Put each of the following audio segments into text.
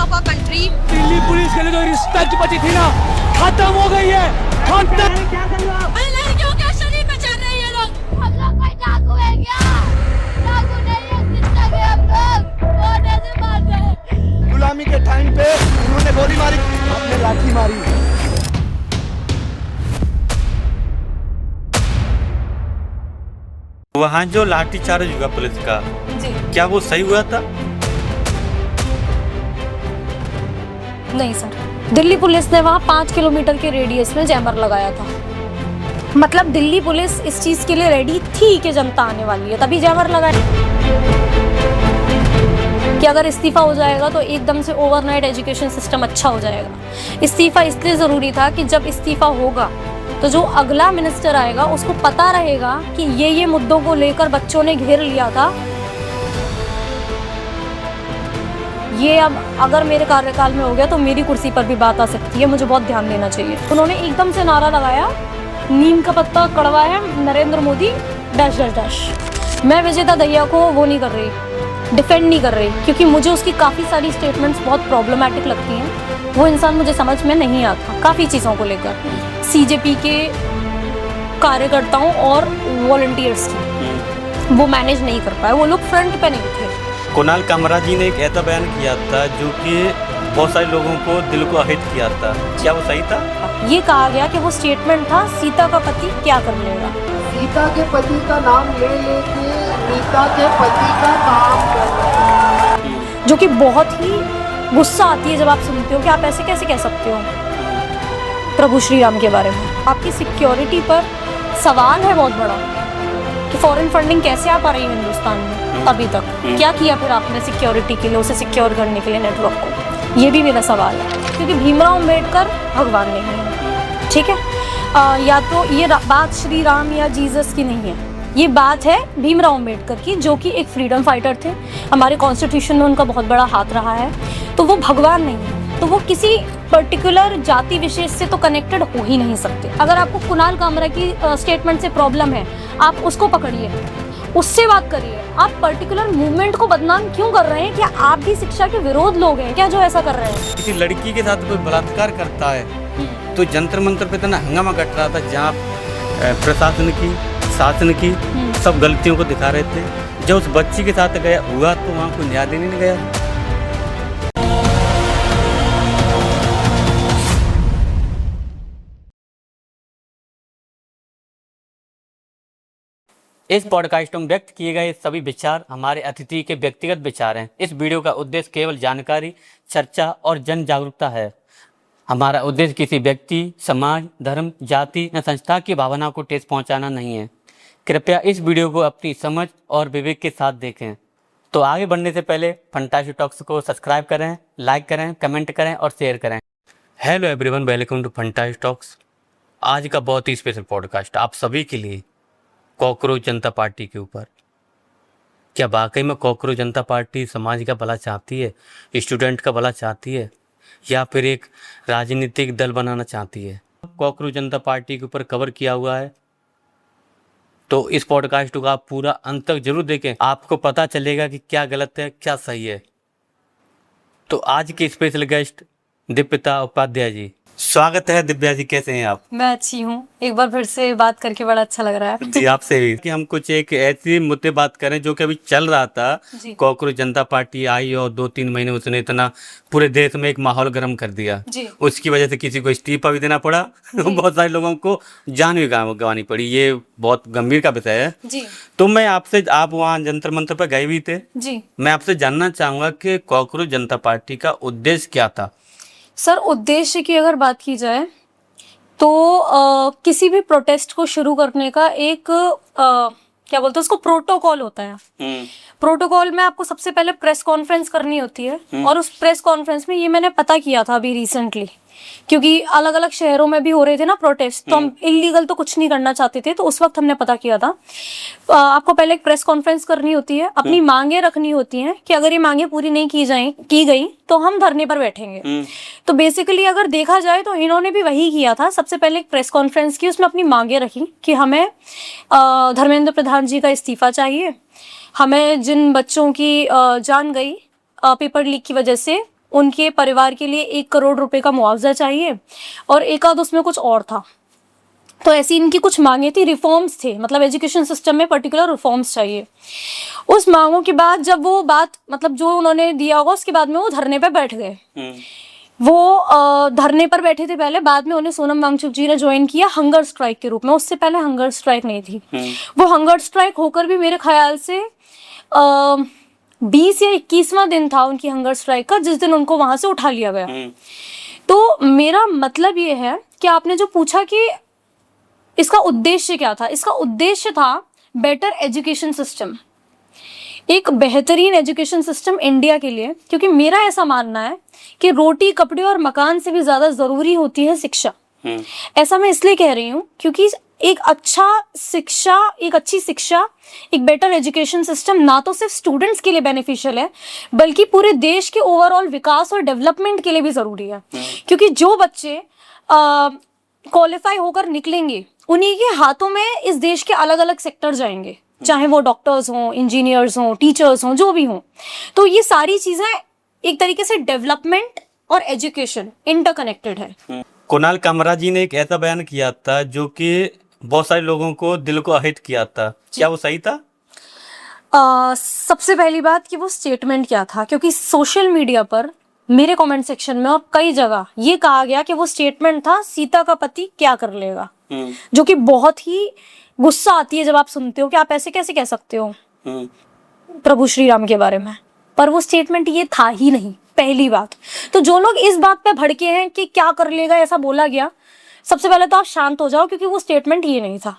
Of a country. Delhi police के लिए जो रिस्पेक्ट बची थी ना, खत्म हो गई है, खत्म। लड़कियों के शरीर पे चढ़ रहे हैं ये लोग। हम लोग कोई डाकू है क्या? डाकू नहीं है, शिक्षा के हम लोग बहुत ऐसे मारते हैं। गुलामी के टाइम पे उन्होंने गोली मारी, आपने लाठी मारी। वहाँ जो लाठीचार्ज हुआ पुलिस का, जी क्या वो सही हुआ था? नहीं सर, दिल्ली पुलिस ने वहाँ 5 किलोमीटर के रेडियस में जैमर लगाया था। मतलब दिल्ली पुलिस इस चीज के लिए रेडी थी कि जनता आने वाली है, तभी जैमर लगाया कि अगर इस्तीफा हो जाएगा तो एकदम से ओवरनाइट एजुकेशन सिस्टम अच्छा हो जाएगा। इस्तीफा इसलिए ज़रूरी था कि जब इस्तीफा होगा तो जो अगला मिनिस्टर आएगा उसको पता रहेगा कि ये मुद्दों को लेकर बच्चों ने घेर लिया था, ये अब अगर मेरे कार्यकाल में हो गया तो मेरी कुर्सी पर भी बात आ सकती है, मुझे बहुत ध्यान देना चाहिए। उन्होंने एकदम से नारा लगाया, नीम का पत्ता कड़वा है, Narendra Modi dash dash dash. मैं विजेता दहिया को वो नहीं कर रही, डिफेंड नहीं कर रही, क्योंकि मुझे उसकी काफ़ी सारी स्टेटमेंट्स बहुत प्रॉब्लमैटिक लगती हैं। वो इंसान मुझे समझ में नहीं आता काफ़ी चीज़ों को लेकर, सीजेपी के कार्यकर्ताओं और वॉलंटियर्स की वो मैनेज नहीं कर पाए, वो लोग फ्रंट पे नहीं थे। कुणाल कामरा जी ने एक ऐसा बयान किया था जो कि बहुत सारे लोगों को दिल को आहत किया था, क्या वो सही था? ये कहा गया कि वो स्टेटमेंट था सीता का पति क्या कर लेगा। सीता के पति का नाम ले लेके नीता के पति का नाम कर, जो कि बहुत ही गुस्सा आती है जब आप सुनते हो कि आप ऐसे कैसे कह सकते हो प्रभु श्री राम के बारे में। आपकी सिक्योरिटी पर सवाल है बहुत बड़ा कि फॉरेन फंडिंग कैसे आ पा रही है हिंदुस्तान में अभी तक। क्या किया फिर आपने सिक्योरिटी के लिए, उसे सिक्योर करने के लिए नेटवर्क को, ये भी मेरा सवाल है। क्योंकि भीमराव अम्बेडकर भगवान नहीं है, ठीक है? या तो ये बात श्री राम या जीसस की नहीं है, ये बात है भीमराव अम्बेडकर की, जो कि एक फ्रीडम फाइटर थे। हमारे कॉन्स्टिट्यूशन में उनका बहुत बड़ा हाथ रहा है, तो वो भगवान नहीं है, तो वो किसी पर्टिकुलर जाति विशेष से तो कनेक्टेड हो ही नहीं सकते। अगर आपको कुणाल कामरा की स्टेटमेंट से प्रॉब्लम है, आप उसको पकड़िए, उससे बात करिए। आप पर्टिकुलर मूवमेंट को बदनाम क्यों कर रहे हैं? क्या आप भी शिक्षा के विरोध लोग हैं क्या जो ऐसा कर रहे हैं? किसी लड़की के साथ कोई बलात्कार करता है तो जंतर मंतर पे इतना हंगामा कट रहा था, जहाँ प्रशासन की, शासन की सब गलतियों को दिखा रहे थे। जब उस बच्ची के साथ गया हुआ तो वहाँ कोई न्याय देने नहीं गया। इस पॉडकास्ट में व्यक्त किए गए सभी विचार हमारे अतिथि के व्यक्तिगत विचार हैं। इस वीडियो का उद्देश्य केवल जानकारी, चर्चा और जन जागरूकता है। हमारा उद्देश्य किसी व्यक्ति, समाज, धर्म, जाति या संस्था की भावना को ठेस पहुंचाना नहीं है। कृपया इस वीडियो को अपनी समझ और विवेक के साथ देखें। तो आगे बढ़ने से पहले फंटास्टिक टॉक्स को सब्सक्राइब करें, लाइक करें, कमेंट करें और शेयर करें। Hello everyone, welcome to fantastic talks. आज का बहुत ही स्पेशल पॉडकास्ट आप सभी के लिए कॉकरोच जनता पार्टी के ऊपर। क्या वाकई में कॉकरोच जनता पार्टी समाज का भला चाहती है, स्टूडेंट का भला चाहती है, या फिर एक राजनीतिक दल बनाना चाहती है? कॉकरोच जनता पार्टी के ऊपर कवर किया हुआ है, तो इस पॉडकास्ट को आप पूरा अंत तक जरूर देखें, आपको पता चलेगा कि क्या गलत है क्या सही है। तो आज के स्पेशल गेस्ट दीपिता उपाध्याय जी, स्वागत है। दिव्या जी, कैसे हैं आप? मैं अच्छी हूँ, एक बार फिर से बात करके बड़ा अच्छा लग रहा है। जी आपसे भी कि हम कुछ एक ऐसी मुद्दे बात करें जो कि अभी चल रहा था। कॉकरोच जनता पार्टी आई और 2-3 महीने उसने इतना पूरे देश में एक माहौल गर्म कर दिया जी। उसकी वजह से किसी को इस्तीफा भी देना पड़ा बहुत सारे लोगों को जान भी गंवानी पड़ी। ये बहुत गंभीर का विषय है जी। तो मैं आपसे, आप वहाँ जंतर मंतर पर गए भी थे जी, मैं आपसे जानना चाहूँगा कि कॉकरोच जनता पार्टी का उद्देश्य क्या था? सर, उद्देश्य की अगर बात की जाए तो किसी भी प्रोटेस्ट को शुरू करने का एक क्या बोलते हैं उसको, प्रोटोकॉल होता है। प्रोटोकॉल में आपको सबसे पहले प्रेस कॉन्फ्रेंस करनी होती है, और उस प्रेस कॉन्फ्रेंस में, ये मैंने पता किया था अभी रिसेंटली, क्योंकि अलग अलग शहरों में भी हो रहे थे ना प्रोटेस्ट, तो हम इलीगल तो कुछ नहीं करना चाहते थे, तो उस वक्त हमने पता किया था आपको पहले एक प्रेस कॉन्फ्रेंस करनी होती है, अपनी मांगे रखनी होती हैं कि अगर ये मांगे पूरी नहीं की गई तो हम धरने पर बैठेंगे। तो बेसिकली अगर देखा जाए तो इन्होंने भी वही किया था, सबसे पहले एक प्रेस कॉन्फ्रेंस की, उसमें अपनी मांगे रखी कि हमें धर्मेंद्र प्रधान जी का इस्तीफा चाहिए, हमें जिन बच्चों की जान गई पेपर लीक की वजह से उनके परिवार के लिए 1 करोड़ रुपए का मुआवजा चाहिए और एक आध उसमें कुछ और था। तो ऐसी इनकी कुछ मांगे थी, रिफॉर्म्स थे, मतलब एजुकेशन सिस्टम में पर्टिकुलर रिफॉर्म्स चाहिए। उस मांगों के बाद जब वो बात मतलब जो उन्होंने दिया होगा उसके बाद में वो धरने पे बैठ गए। वो धरने पर बैठे थे पहले, बाद में उन्हें सोनम वांगचुक जी ने ज्वाइन किया हंगर स्ट्राइक के रूप में। उससे पहले हंगर स्ट्राइक नहीं थी। वो हंगर स्ट्राइक होकर भी मेरे ख्याल से 20 या 21वां दिन था उनकी हंगर स्ट्राइक का, जिस दिन उनको वहां से उठा लिया गया। तो मेरा मतलब ये है कि आपने जो पूछा कि इसका उद्देश्य क्या था, इसका उद्देश्य था बेटर एजुकेशन सिस्टम, एक बेहतरीन एजुकेशन सिस्टम इंडिया के लिए। क्योंकि मेरा ऐसा मानना है कि रोटी कपड़े और मकान से भी ज्यादा जरूरी होती है शिक्षा। ऐसा मैं इसलिए कह रही हूँ क्योंकि एक अच्छी शिक्षा, एक बेटर एजुकेशन सिस्टम ना तो सिर्फ स्टूडेंट्स के लिए बेनिफिशियल है बल्कि पूरे देश के ओवरऑल विकास और डेवलपमेंट के लिए भी जरूरी है। क्योंकि जो बच्चे क्वालिफाई होकर निकलेंगे उन्हीं के हाथों में इस देश के अलग अलग सेक्टर जाएंगे, चाहे वो डॉक्टर्स हों, इंजीनियर्स हों, टीचर्स हों, जो भी हों। तो ये सारी चीजें एक तरीके से डेवलपमेंट और एजुकेशन इंटरकनेक्टेड है। कुणाल कामरा जी ने एक ऐसा बयान किया था जो कि बहुत सारे लोगों को दिल को हिट किया था, क्या वो सही था? सबसे पहली बात कि वो स्टेटमेंट क्या था, क्योंकि सोशल मीडिया पर मेरे कमेंट सेक्शन में और कई जगह ये कहा गया कि वो स्टेटमेंट था सीता का पति क्या कर लेगा, जो कि बहुत ही गुस्सा आती है जब आप सुनते हो कि आप ऐसे कैसे कह सकते हो प्रभु श्री राम के बारे में। पर वो स्टेटमेंट ये था ही नहीं, पहली बात। तो जो लोग इस बात पे भड़के हैं कि क्या कर लेगा, ऐसा बोला गया, सबसे पहले तो आप शांत हो जाओ, क्योंकि वो स्टेटमेंट ये नहीं था।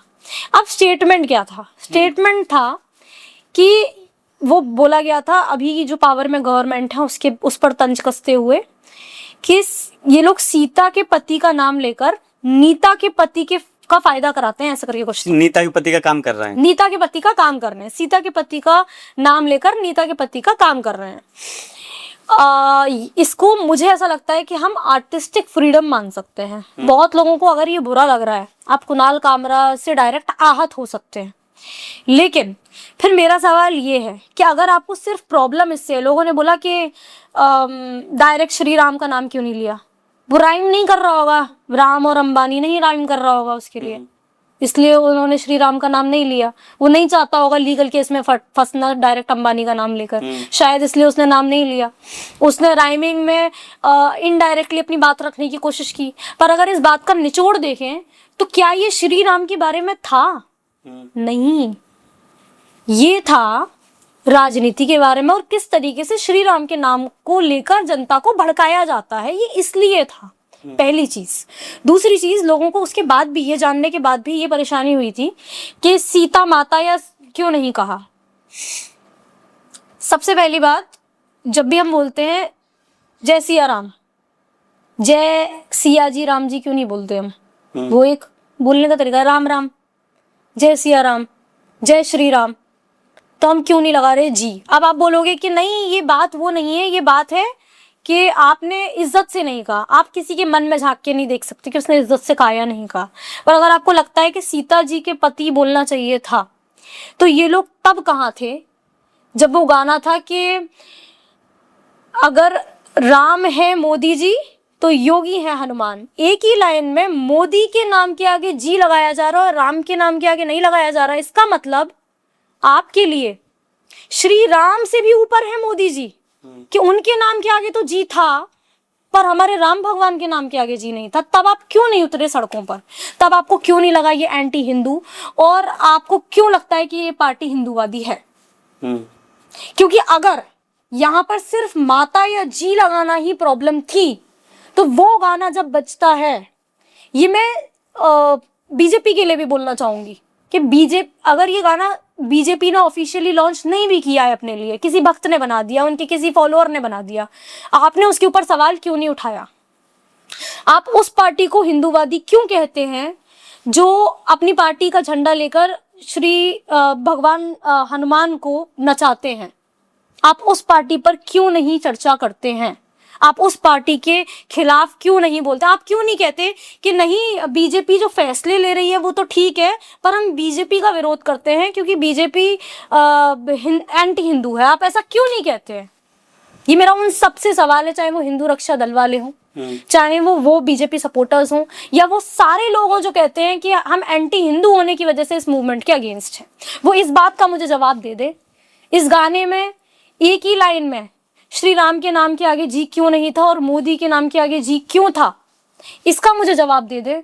अब स्टेटमेंट क्या था? स्टेटमेंट था कि वो बोला गया था अभी जो पावर में गवर्नमेंट है उस पर तंज कसते हुए कि ये लोग सीता के पति का नाम लेकर नीता के पति का फायदा कराते हैं, ऐसा करके कुछ। नीता के पति का काम कर रहे हैं, नीता के पति का काम कर रहे हैं, सीता के पति का नाम लेकर नीता के पति का काम कर रहे हैं। इसको मुझे ऐसा लगता है कि हम आर्टिस्टिक फ्रीडम मान सकते हैं। बहुत लोगों को अगर ये बुरा लग रहा है, आप कुणाल कामरा से डायरेक्ट आहत हो सकते हैं, लेकिन फिर मेरा सवाल ये है कि अगर आपको सिर्फ प्रॉब्लम इससे, लोगों ने बोला कि डायरेक्ट श्री राम का नाम क्यों नहीं लिया, वो राइम नहीं कर रहा होगा, राम और अंबानी नहीं राइम कर रहा होगा उसके लिए, इसलिए उन्होंने श्री राम का नाम नहीं लिया। वो नहीं चाहता होगा लीगल केस में फंसना डायरेक्ट अंबानी का नाम लेकर, शायद इसलिए उसने नाम नहीं लिया। उसने राइमिंग में इनडायरेक्टली अपनी बात रखने की कोशिश की। पर अगर इस बात का निचोड़ देखें तो क्या ये श्री राम के बारे में था? नहीं, ये था राजनीति के बारे में और किस तरीके से श्री राम के नाम को लेकर जनता को भड़काया जाता है, ये इसलिए था, पहली चीज। दूसरी चीज, लोगों को उसके बाद भी, ये जानने के बाद भी ये परेशानी हुई थी कि सीता माता या क्यों नहीं कहा। सबसे पहली बात, जब भी हम बोलते हैं जय सिया राम, जय सिया जी राम जी क्यों नहीं बोलते हम? वो एक बोलने का तरीका है, राम राम, जय सिया राम, जय श्री राम, तो हम क्यों नहीं लगा रहे जी? अब आप बोलोगे कि नहीं ये बात वो नहीं है, ये बात है कि आपने इज्जत से नहीं कहा। आप किसी के मन में झांक के नहीं देख सकते कि उसने इज्जत से कहा या नहीं कहा। पर अगर आपको लगता है कि सीता जी के पति बोलना चाहिए था, तो ये लोग तब कहाँ थे जब वो गाना था कि अगर राम है मोदी जी तो योगी है हनुमान। एक ही लाइन में मोदी के नाम के आगे जी लगाया जा रहा है और राम के नाम के आगे नहीं लगाया जा रहा। इसका मतलब आपके लिए श्री राम से भी ऊपर है मोदी जी, कि उनके नाम के आगे तो जी था पर हमारे राम भगवान के नाम के आगे जी नहीं था। तब आप क्यों नहीं उतरे सड़कों पर? तब आपको क्यों नहीं लगा ये एंटी हिंदू, और आपको क्यों लगता है कि ये पार्टी हिंदूवादी है? क्योंकि अगर यहाँ पर सिर्फ माता या जी लगाना ही प्रॉब्लम थी तो वो गाना जब बजता है, ये मैं बीजेपी के लिए भी बोलना चाहूंगी कि अगर ये गाना बीजेपी ने ऑफिशियली लॉन्च नहीं भी किया है अपने लिए, किसी भक्त ने बना दिया, उनके किसी फॉलोअर ने बना दिया, आपने उसके ऊपर सवाल क्यों नहीं उठाया? आप उस पार्टी को हिंदूवादी क्यों कहते हैं जो अपनी पार्टी का झंडा लेकर श्री भगवान हनुमान को नचाते हैं? आप उस पार्टी पर क्यों नहीं चर्चा करते हैं? आप उस पार्टी के खिलाफ क्यों नहीं बोलते? आप क्यों नहीं कहते कि नहीं बीजेपी जो फैसले ले रही है वो तो ठीक है, पर हम बीजेपी का विरोध करते हैं क्योंकि बीजेपी एंटी हिंदू है? आप ऐसा क्यों नहीं कहते? ये मेरा उन सबसे सवाल है, चाहे वो हिंदू रक्षा दल वाले हों, चाहे वो बीजेपी सपोर्टर्स हों, या वो सारे लोग हों जो कहते हैं कि हम एंटी हिंदू होने की वजह से इस मूवमेंट के अगेंस्ट हैं। वो इस बात का मुझे जवाब दे दे, इस गाने में एक ही लाइन में श्री राम के नाम के आगे जी क्यों नहीं था और मोदी के नाम के आगे जी क्यों था, इसका मुझे जवाब दे दे।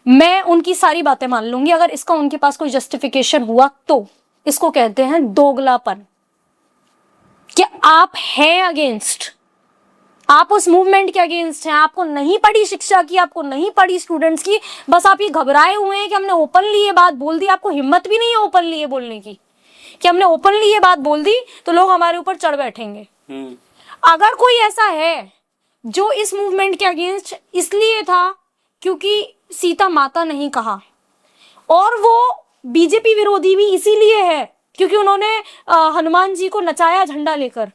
मैं उनकी सारी बातें मान लूंगी। अगर इसका उनके पास कोई जस्टिफिकेशन हुआ तो इसको कहते हैं दोगलापन। कि आप हैं अगेंस्ट, आप उस मूवमेंट के अगेंस्ट हैं, आपको नहीं पड़ी शिक्षा की, आपको नहीं पड़ी स्टूडेंट्स की, बस आप ये घबराए हुए हैं कि हमने ओपनली ये बात बोल दी। आपको हिम्मत भी नहीं है ओपनली ये बोलने की कि हमने ओपनली ये बात बोल दी तो लोग हमारे ऊपर चढ़ बैठेंगे। अगर कोई ऐसा है जो इस मूवमेंट के अगेंस्ट इसलिए था क्योंकि सीता माता नहीं कहा, और वो बीजेपी विरोधी भी इसीलिए है क्योंकि उन्होंने हनुमान जी को नचाया झंडा लेकर,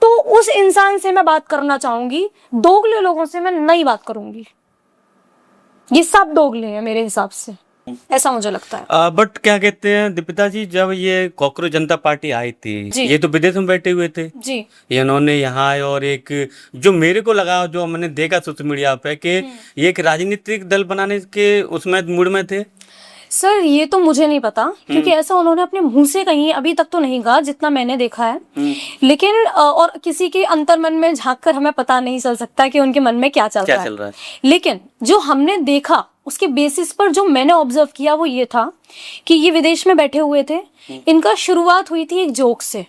तो उस इंसान से मैं बात करना चाहूंगी। दोगले लोगों से मैं नहीं बात करूंगी। ये सब दोगले हैं मेरे हिसाब से, ऐसा मुझे लगता है। बट क्या कहते हैं दीपिका जी, जब ये कॉकरोच जनता पार्टी आई थी, ये तो विदेश में बैठे हुए थे जी, ये इन्होंने यहाँ आए और एक जो मेरे को लगा, जो मैंने देखा सोशल मीडिया पे कि ये एक राजनीतिक दल बनाने के उसमें मूड में थे। सर ये तो मुझे नहीं पता क्योंकि ऐसा उन्होंने अपने मुंह से कहीं अभी तक तो नहीं कहा जितना मैंने देखा है। लेकिन और किसी के अंतर मन में झांक कर हमें पता नहीं चल सकता कि उनके मन में क्या चल रहा है। लेकिन जो हमने देखा उसके बेसिस पर जो मैंने ऑब्जर्व किया वो ये था कि ये विदेश में बैठे हुए थे। इनका शुरुआत हुई थी एक जोक से।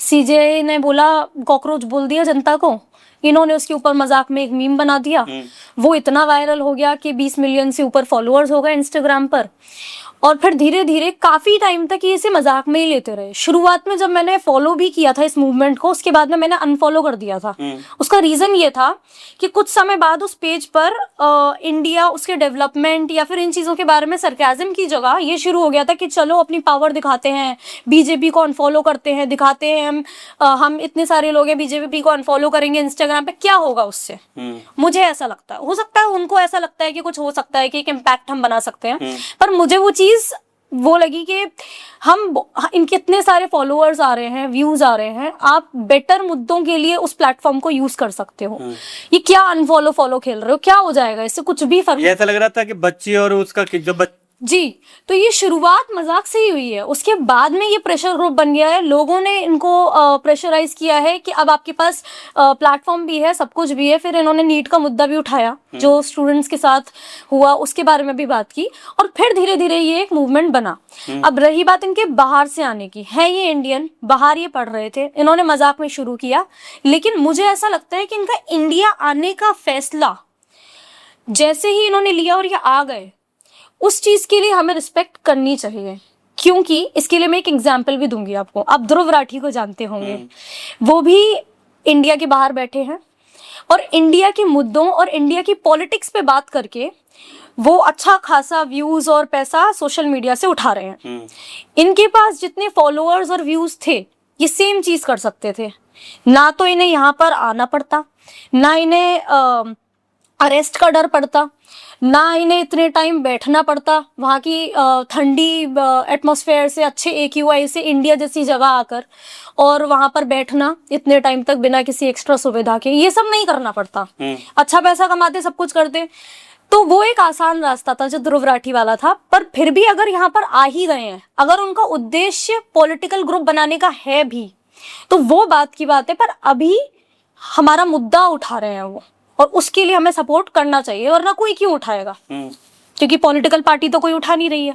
सीजे ने बोला कॉकरोच बोल दिया जनता को, इन्होंने उसके ऊपर मजाक में एक मीम बना दिया। वो इतना वायरल हो गया कि 20 मिलियन से ऊपर फॉलोअर्स हो गए इंस्टाग्राम पर। और फिर धीरे धीरे काफी टाइम तक ये इसे मजाक में ही लेते रहे। शुरुआत में जब मैंने फॉलो भी किया था इस मूवमेंट को, उसके बाद में मैंने अनफॉलो कर दिया था। उसका रीजन ये था कि कुछ समय बाद उस पेज पर इंडिया, उसके डेवलपमेंट या फिर इन चीजों के बारे में सरकाज़म की जगह ये शुरू हो गया था कि चलो अपनी पावर दिखाते हैं, बीजेपी को अनफॉलो करते हैं, दिखाते हैं हम इतने सारे लोग हैं, बीजेपी को अनफॉलो करेंगे इंस्टाग्राम पे, क्या होगा उससे। मुझे ऐसा लगता है, हो सकता है उनको ऐसा लगता है कि कुछ हो सकता है कि एक इम्पैक्ट हम बना सकते हैं, पर मुझे वो चीज वो लगी कि इनके इतने सारे फॉलोअर्स आ रहे हैं, व्यूज आ रहे हैं, आप बेटर मुद्दों के लिए उस प्लेटफॉर्म को यूज कर सकते हो। ये क्या अनफॉलो फॉलो खेल रहे हो, क्या हो जाएगा इससे, कुछ भी फर्क। ऐसा लग रहा था कि बच्ची और उसका जो जी, तो ये शुरुआत मजाक से ही हुई है। उसके बाद में ये प्रेशर ग्रुप बन गया है। लोगों ने इनको प्रेशराइज किया है कि अब आपके पास प्लेटफॉर्म भी है, सब कुछ भी है। फिर इन्होंने नीट का मुद्दा भी उठाया जो स्टूडेंट्स के साथ हुआ, उसके बारे में भी बात की, और फिर धीरे धीरे ये एक मूवमेंट बना। अब रही बात इनके बाहर से आने की, है ये इंडियन, बाहर ये पढ़ रहे थे, इन्होंने मजाक में शुरू किया। लेकिन मुझे ऐसा लगता है कि इनका इंडिया आने का फैसला जैसे ही इन्होंने लिया और ये आ गए, उस चीज के लिए हमें रिस्पेक्ट करनी चाहिए। क्योंकि इसके लिए मैं एक एग्जाम्पल भी दूंगी आपको। आप ध्रुव राठी को जानते होंगे, वो भी इंडिया के बाहर बैठे हैं और इंडिया के मुद्दों और इंडिया की पॉलिटिक्स पे बात करके वो अच्छा खासा व्यूज और पैसा सोशल मीडिया से उठा रहे हैं। इनके पास जितने फॉलोअर्स और व्यूज थे, ये सेम चीज कर सकते थे। ना तो इन्हें यहाँ पर आना पड़ता, ना इन्हें अरेस्ट का डर पड़ता, ना इन्हें इतने टाइम बैठना पड़ता वहाँ की ठंडी एटमॉस्फेयर से, अच्छे AQI से इंडिया जैसी जगह आकर, और वहाँ पर बैठना इतने टाइम तक बिना किसी एक्स्ट्रा सुविधा के, ये सब नहीं करना पड़ता। अच्छा पैसा कमाते, सब कुछ करते, तो वो एक आसान रास्ता था जो ध्रुव राठी वाला था। पर फिर भी अगर यहाँ पर आ ही गए हैं, अगर उनका उद्देश्य पॉलिटिकल ग्रुप बनाने का है भी, तो वो बात की बात है। पर अभी हमारा मुद्दा उठा रहे हैं वो, और उसके लिए हमें सपोर्ट करना चाहिए, वरना कोई क्यों उठाएगा, क्योंकि पॉलिटिकल पार्टी तो कोई उठा नहीं रही है।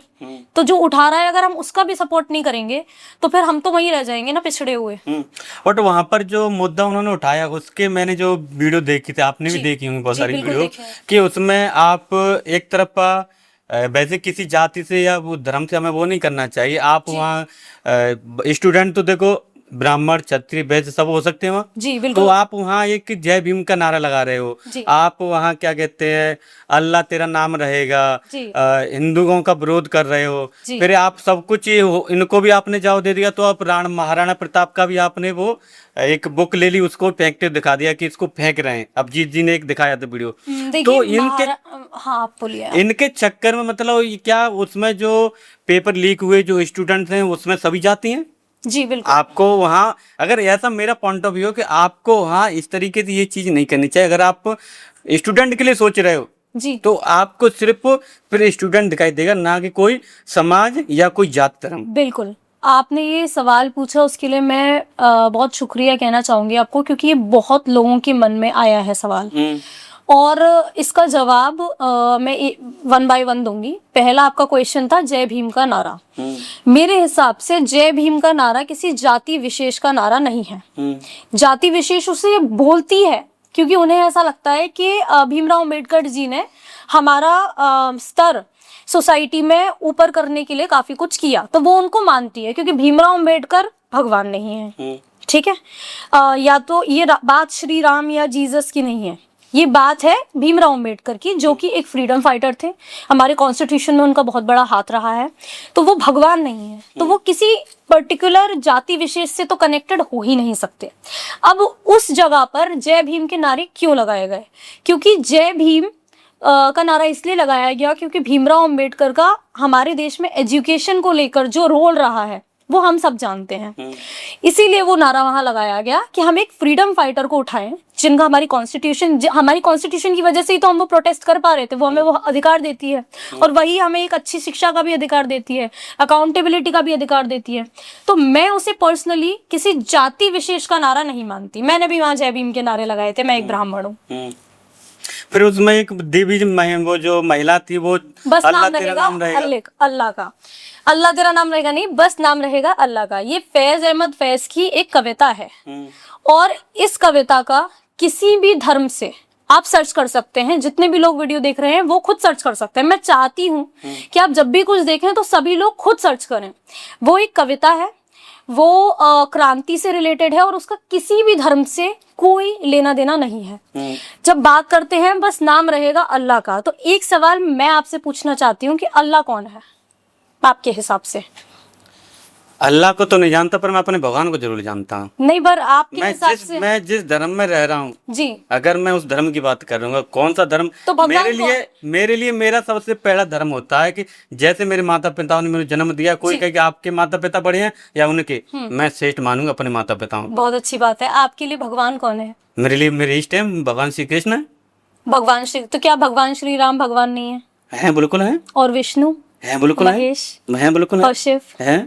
तो जो उठा रहा है, अगर हम उसका भी सपोर्ट नहीं करेंगे तो फिर हम तो वहीं रह जाएंगे ना, पिछड़े हुए। बट वहां पर जो मुद्दा उन्होंने उठाया, उसके मैंने जो वीडियो देखी थी, आपने भी देखी होंगी बहुत सारी वीडियो, कि उसमें आप एक तरफ वैसे किसी जाति से या वो धर्म से हमें वो नहीं करना चाहिए। आप वहाँ स्टूडेंट तो देखो ब्राह्मण, क्षत्रिय, वैश्य सब हो सकते हैं वहाँ। जी बिल्कुल। तो आप वहाँ एक जय भीम का नारा लगा रहे हो, आप वहाँ क्या कहते हैं, अल्लाह तेरा नाम रहेगा, हिंदुओं का विरोध कर रहे हो, फिर आप सब कुछ इनको भी आपने जाओ दे दिया। तो आप महाराणा प्रताप का भी आपने वो एक बुक ले ली, उसको फेंकते दिखा दिया कि इसको फेंक रहे हैं। अभिजीत जी ने एक दिखाया था वीडियो। तो इनके चक्कर में मतलब क्या उसमें जो पेपर लीक हुए, जो स्टूडेंट्स हैं, उसमें सभी जाती हैं। जी बिल्कुल। आपको वहाँ अगर ऐसा मेरा पॉइंट ऑफ व्यू कि आपको वहाँ इस तरीके से ये चीज नहीं करनी चाहिए। अगर आप स्टूडेंट के लिए सोच रहे हो जी तो आपको सिर्फ फिर स्टूडेंट दिखाई देगा, ना कि कोई समाज या कोई जात धर्म। बिल्कुल। आपने ये सवाल पूछा उसके लिए मैं बहुत शुक्रिया कहना चाहूंगी आपको, क्योंकि ये बहुत लोगों के मन में आया है सवाल, और इसका जवाब मैं 1 बाय 1 दूंगी। पहला आपका क्वेश्चन था जय भीम का नारा। मेरे हिसाब से जय भीम का नारा किसी जाति विशेष का नारा नहीं है। जाति विशेष उसे बोलती है क्योंकि उन्हें ऐसा लगता है कि भीमराव अम्बेडकर जी ने हमारा स्तर सोसाइटी में ऊपर करने के लिए काफी कुछ किया, तो वो उनको मानती है, क्योंकि भीमराव अम्बेडकर भगवान नहीं है, ठीक है। या तो ये बात श्री राम या जीसस की नहीं है, ये बात है भीमराव अम्बेडकर की, जो कि एक फ्रीडम फाइटर थे। हमारे कॉन्स्टिट्यूशन में उनका बहुत बड़ा हाथ रहा है, तो वो भगवान नहीं है, तो वो किसी पर्टिकुलर जाति विशेष से तो कनेक्टेड हो ही नहीं सकते। अब उस जगह पर जय भीम के नारे क्यों लगाए गए? क्योंकि जय भीम का नारा इसलिए लगाया गया क्योंकि भीमराव अम्बेडकर का हमारे देश में एजुकेशन को लेकर जो रोल रहा है वो हम सब जानते हैं। इसीलिए वो नारा वहां लगाया गया कि हम एक फ्रीडम फाइटर को उठाएं, जिनका हमारी कॉन्स्टिट्यूशन की वजह से ही तो हम वो प्रोटेस्ट कर पा रहे थे, वो हमें वो अधिकार देती है, और वही हमें एक अच्छी शिक्षा का भी अधिकार देती है, अकाउंटेबिलिटी का भी अधिकार देती है। तो मैं उसे पर्सनली किसी जाति विशेष का नारा नहीं मानती। मैंने भी वहां जय भीम के नारे लगाए थे, मैं एक ब्राह्मण हूँ। फिर उसमें एक देवी वो जो महिला थी वो बस अल्लाह नाम तेरा रहेगा, नाम रहेगा, अल्लाह का, अल्लाह तेरा नाम रहेगा नहीं, बस नाम रहेगा अल्लाह का। ये फैज अहमद फैज की एक कविता है, और इस कविता का किसी भी धर्म से आप सर्च कर सकते हैं। जितने भी लोग वीडियो देख रहे हैं वो खुद सर्च कर सकते हैं। मैं चाहती हूँ कि आप जब भी कुछ देखें तो सभी लोग खुद सर्च करें। वो एक कविता है, वो क्रांति से रिलेटेड है, और उसका किसी भी धर्म से कोई लेना देना नहीं है। जब बात करते हैं बस नाम रहेगा अल्लाह का, तो एक सवाल मैं आपसे पूछना चाहती हूँ कि अल्लाह कौन है आपके हिसाब से? अल्लाह को तो नहीं जानता, पर मैं अपने भगवान को जरूर जानता हूँ। नहीं, पर आपके हिसाब से मैं जिस धर्म में रह रहा हूँ जी, अगर मैं उस धर्म की बात करूंगा, कौन सा धर्म तो मेरे लिए मेरा सबसे पहला धर्म होता है कि जैसे मेरे माता पिताओं ने मुझे जन्म दिया, कोई कहे कि आपके माता पिता बड़े हैं या उनके, मैं श्रेष्ठ मानूंगा अपने माता पिताओं। बहुत अच्छी बात है। आपके लिए भगवान कौन है? मेरे लिए मेरे इष्ट टाइम भगवान श्री कृष्ण है। भगवान श्री, तो क्या भगवान श्री राम भगवान नहीं है? है, बिल्कुल है। और विष्णु है, बिल्कुल महेश है, बिल्कुल और शिव है,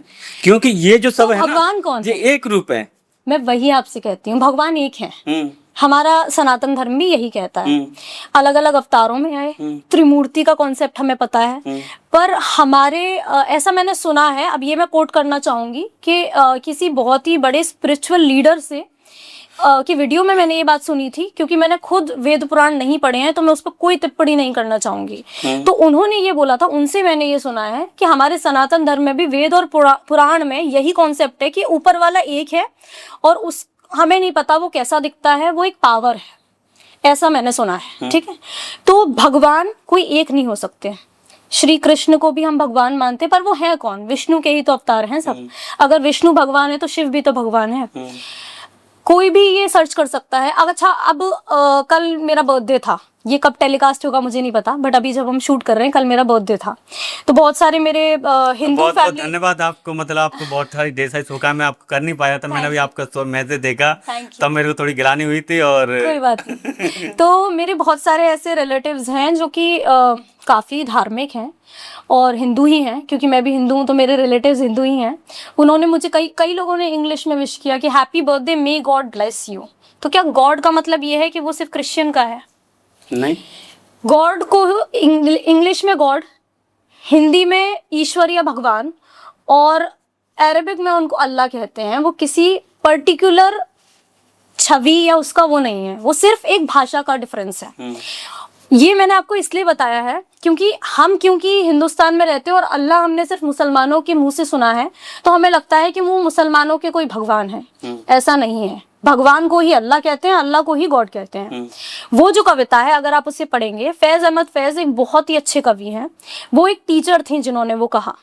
क्योंकि ये जो सब तो है भगवान कौन ये एक रूप है। मैं वही आपसे कहती हूँ, भगवान एक है। हमारा सनातन धर्म भी यही कहता है। अलग अलग अवतारों में आए, त्रिमूर्ति का कॉन्सेप्ट हमें पता है, पर हमारे ऐसा मैंने सुना है, अब ये मैं कोट करना चाहूंगी कि किसी बहुत ही बड़े स्पिरिचुअल लीडर से की वीडियो में मैंने ये बात सुनी थी, क्योंकि मैंने खुद वेद पुराण नहीं पढ़े हैं तो मैं उस पर कोई टिप्पणी नहीं करना चाहूंगी। तो उन्होंने ये बोला था, उनसे मैंने ये सुना है कि हमारे सनातन धर्म में भी वेद और पुराण में यही कॉन्सेप्ट है कि ऊपर वाला एक है, और उस हमें नहीं पता वो कैसा दिखता है, वो एक पावर है, ऐसा मैंने सुना है। ठीक है, तो भगवान कोई एक नहीं हो सकते। श्री कृष्ण को भी हम भगवान मानते, पर वो है कौन? विष्णु के ही तो अवतार हैं सब। अगर विष्णु भगवान है तो शिव भी तो भगवान है। कोई भी ये सर्च कर सकता है। अच्छा, अब कल मेरा बर्थडे था, ये कब टेलीकास्ट होगा मुझे नहीं पता, बट अभी जब हम शूट कर रहे हैं, कल मेरा बर्थडे था, तो बहुत सारे मेरे हिंदू बहुत फैमिली, धन्यवाद आपको, मतलब आपको बहुत सारी देर से शुभकामनाएं। मैं आपको कर नहीं पाया था, मैंने भी आपका मैसेज देखा, तब मेरे को थोड़ी गिलानी हुई थी। और कोई बात नहीं। तो मेरे बहुत सारे ऐसे रिलेटिव्स हैं जो कि काफी धार्मिक हैं और हिंदू ही हैं, क्योंकि मैं भी हिंदू हूँ, तो मेरे रिलेटिव्स हिंदू ही हैं। उन्होंने मुझे कई लोगों ने इंग्लिश में विश किया कि happy birthday, may God bless you. तो क्या गॉड का मतलब ये है कि वो सिर्फ क्रिश्चियन का है? नहीं, गॉड को इंग्लिश में गॉड, हिंदी में ईश्वर या भगवान, और अरेबिक में उनको अल्लाह कहते हैं। वो किसी पर्टिकुलर छवि या उसका वो नहीं है, वो सिर्फ एक भाषा का डिफरेंस है। ये मैंने आपको इसलिए बताया है क्योंकि हिंदुस्तान में रहते हैं और अल्लाह हमने सिर्फ मुसलमानों के मुंह से सुना है, तो हमें लगता है कि वो मुसलमानों के कोई भगवान है। ऐसा नहीं है, भगवान को ही अल्लाह कहते हैं, अल्लाह को ही गॉड कहते हैं। वो जो कविता है, अगर आप उसे पढ़ेंगे, फैज अहमद फैज एक बहुत ही अच्छे कवि हैं, वो एक टीचर थे जिन्होंने वो कहा।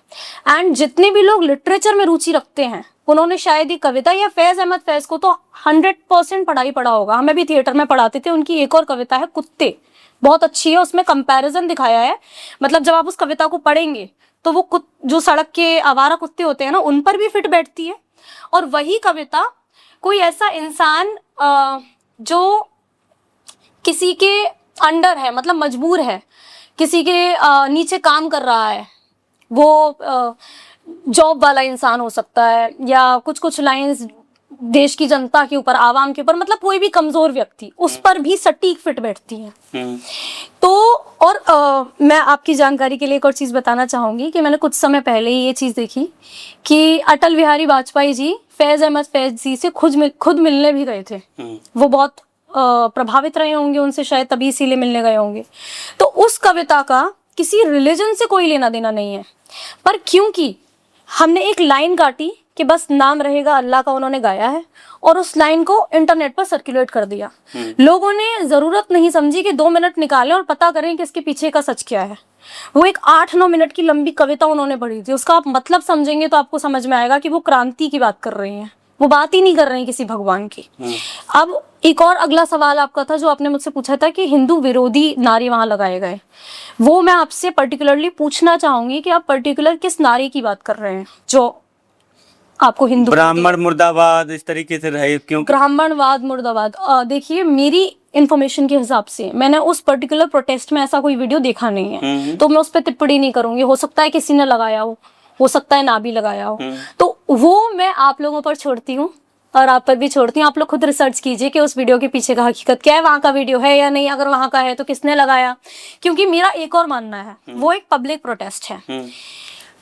एंड जितने भी लोग लिटरेचर में रुचि रखते हैं, उन्होंने शायद ये कविता या फैज अहमद फैज को तो 100% पढ़ा होगा। हमें भी थिएटर में पढ़ाते थे। उनकी एक और कविता है कुत्ते, बहुत अच्छी है, उसमें कंपैरिजन दिखाया है। मतलब जब आप उस कविता को पढ़ेंगे तो वो जो सड़क के आवारा कुत्ते होते हैं ना, उन पर भी फिट बैठती है, और वही कविता कोई ऐसा इंसान जो किसी के अंडर है, मतलब मजबूर है, किसी के नीचे काम कर रहा है, वो जॉब वाला इंसान हो सकता है, या कुछ कुछ लाइंस देश की जनता के ऊपर, आवाम के ऊपर, मतलब कोई भी कमजोर व्यक्ति, उस पर भी सटीक फिट बैठती है। तो और मैं आपकी जानकारी के लिए एक और चीज बताना चाहूंगी कि मैंने कुछ समय पहले ही ये चीज देखी कि अटल बिहारी वाजपेयी जी फैज अहमद फैज जी से खुद मिलने भी गए थे। वो बहुत प्रभावित रहे होंगे उनसे, शायद तभी इसीलिए मिलने गए होंगे। तो उस कविता का किसी रिलीजन से कोई लेना देना नहीं है, पर क्योंकि हमने एक लाइन काटी कि बस नाम रहेगा अल्लाह का, उन्होंने गाया है और उस लाइन को इंटरनेट पर सर्कुलेट कर दिया। लोगों ने जरूरत नहीं समझी कि 2 मिनट निकालें और पता करें कि इसके पीछे का सच क्या है। वो एक 8-9 मिनट की लंबी कविता उन्होंने पढ़ी थी, उसका आप मतलब समझेंगे तो आपको समझ में आएगा कि वो क्रांति की बात कर रही हैं, वो बात ही नहीं कर रही किसी भगवान की। अब एक और अगला सवाल आपका था जो आपने मुझसे पूछा था कि हिंदू विरोधी नारे वहां लगाए गए, वो मैं आपसे पर्टिकुलरली पूछना चाहूंगी कि आप पर्टिकुलर किस नारे की बात कर रहे हैं जो आपको हिंदू, ब्राह्मण मुर्दाबाद इस तरीके से रहे क्यों? ब्राह्मणवाद मुर्दाबाद, देखिए मेरी इंफॉर्मेशन के हिसाब से मैंने उस पर्टिकुलर प्रोटेस्ट में ऐसा कोई वीडियो देखा नहीं है, तो मैं उस पर टिप्पणी नहीं करूंगी। हो सकता है किसी ने लगाया हो सकता है ना भी लगाया हो, तो वो मैं आप लोगों पर छोड़ती हूँ और आप पर भी छोड़ती हूँ। आप लोग खुद रिसर्च कीजिए कि उस वीडियो के पीछे का हकीकत क्या है, वहां का वीडियो है या नहीं, अगर वहां का है तो किसने लगाया। क्योंकि मेरा एक और मानना है, वो एक पब्लिक प्रोटेस्ट है।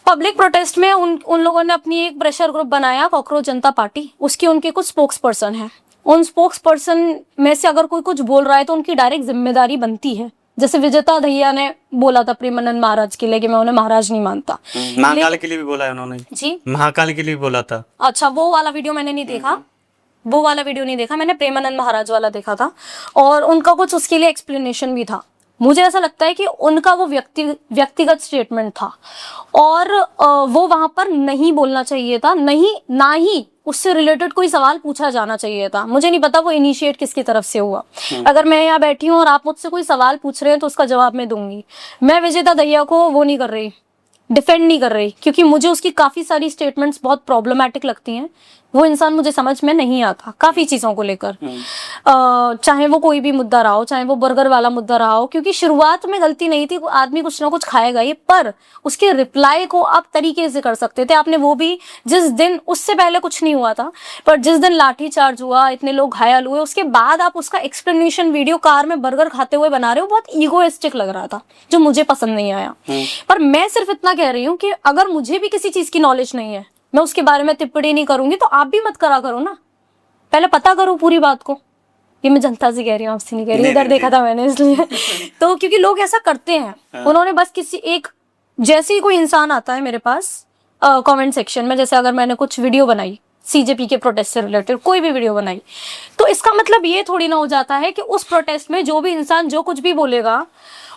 पब्लिक प्रोटेस्ट में उन लोगों ने अपनी एक प्रेशर ग्रुप बनाया, कॉकरोच जनता पार्टी, उसके उनके कुछ स्पोक्स पर्सन है। उन स्पोक्स पर्सन में से अगर कोई कुछ बोल रहा है तो उनकी डायरेक्ट जिम्मेदारी बनती है। जैसे विजेता दहिया ने बोला था प्रेमानंद महाराज के लिए कि मैं उन्हें महाराज नहीं मानता, महाकाल के लिए भी बोला है उन्होंने जी, महाकाल के लिए भी बोला था। अच्छा, वो वाला वीडियो मैंने नहीं देखा, वो वाला वीडियो नहीं देखा मैंने, प्रेमानंद महाराज वाला देखा था और उनका कुछ उसके लिए एक्सप्लेनेशन भी था। मुझे ऐसा लगता है कि उनका वो व्यक्तिगत स्टेटमेंट था और वो वहां पर नहीं बोलना चाहिए था, ना ही उससे रिलेटेड कोई सवाल पूछा जाना चाहिए था। मुझे नहीं पता वो इनिशिएट किसकी तरफ से हुआ। अगर मैं यहाँ बैठी हूँ और आप मुझसे कोई सवाल पूछ रहे हैं तो उसका जवाब मैं दूंगी। मैं विजेता दहिया को वो नहीं कर रही, डिफेंड नहीं कर रही, क्योंकि मुझे उसकी काफी सारी स्टेटमेंट्स बहुत प्रॉब्लमैटिक लगती हैं। वो इंसान मुझे समझ में नहीं आता काफी चीजों को लेकर, चाहे वो कोई भी मुद्दा रहा हो, चाहे वो बर्गर वाला मुद्दा रहा हो, क्योंकि शुरुआत में गलती नहीं थी, आदमी कुछ ना कुछ खाएगा ही, पर उसके रिप्लाई को आप तरीके से कर सकते थे। आपने वो भी जिस दिन, उससे पहले कुछ नहीं हुआ था, पर जिस दिन लाठी चार्ज हुआ, इतने लोग घायल हुए, उसके बाद आप उसका एक्सप्लेनेशन वीडियो कार में बर्गर खाते हुए बना रहे हो, बहुत ईगोइस्टिक लग रहा था, जो मुझे पसंद नहीं आया। पर मैं सिर्फ इतना कह रही हूँ कि अगर मुझे भी किसी चीज की नॉलेज नहीं है, मैं उसके बारे में टिप्पणी नहीं करूंगी, तो आप भी मत करा करो ना, पहले पता करो पूरी बात को। ये मैं जनता से कह रही हूँ, आपसे नहीं कह रही, इधर देखा था मैंने इसलिए तो क्योंकि लोग ऐसा करते हैं, उन्होंने बस किसी एक, जैसे ही कोई इंसान आता है मेरे पास कमेंट सेक्शन में, जैसे अगर मैंने कुछ वीडियो बनाई सीजेपी के प्रोटेस्ट से रिलेटेड, कोई भी वीडियो बनाई, तो इसका मतलब ये थोड़ी ना हो जाता है कि उस प्रोटेस्ट में जो भी इंसान जो कुछ भी बोलेगा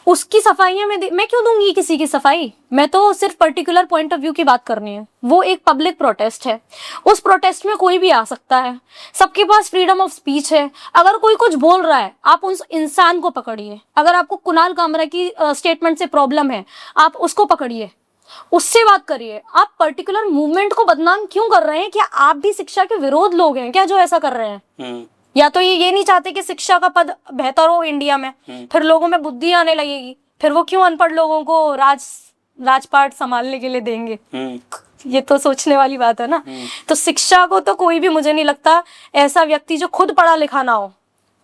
उसकी सफाइयां मैं क्यों दूंगी किसी की सफाई। मैं तो सिर्फ पर्टिकुलर पॉइंट ऑफ व्यू की बात करनी है। वो एक पब्लिक प्रोटेस्ट है, उस प्रोटेस्ट में कोई भी आ सकता है, सबके पास फ्रीडम ऑफ स्पीच है। अगर कोई कुछ बोल रहा है, आप उस इंसान को पकड़िए। अगर आपको कुणाल कामरा की स्टेटमेंट से प्रॉब्लम है, आप उसको पकड़िए, उससे बात करिए। आप पर्टिकुलर मूवमेंट को बदनाम क्यों कर रहे हैं? क्या आप भी शिक्षा के विरोध लोग हैं क्या जो ऐसा कर रहे हैं? या तो ये नहीं चाहते कि शिक्षा का पद बेहतर हो इंडिया में, फिर लोगों में बुद्धि आने लगेगी, फिर वो क्यों अनपढ़ लोगों को राजपाट संभालने के लिए देंगे? ये तो सोचने वाली बात है ना। तो शिक्षा को तो कोई भी, मुझे नहीं लगता ऐसा व्यक्ति जो खुद पढ़ा लिखा ना हो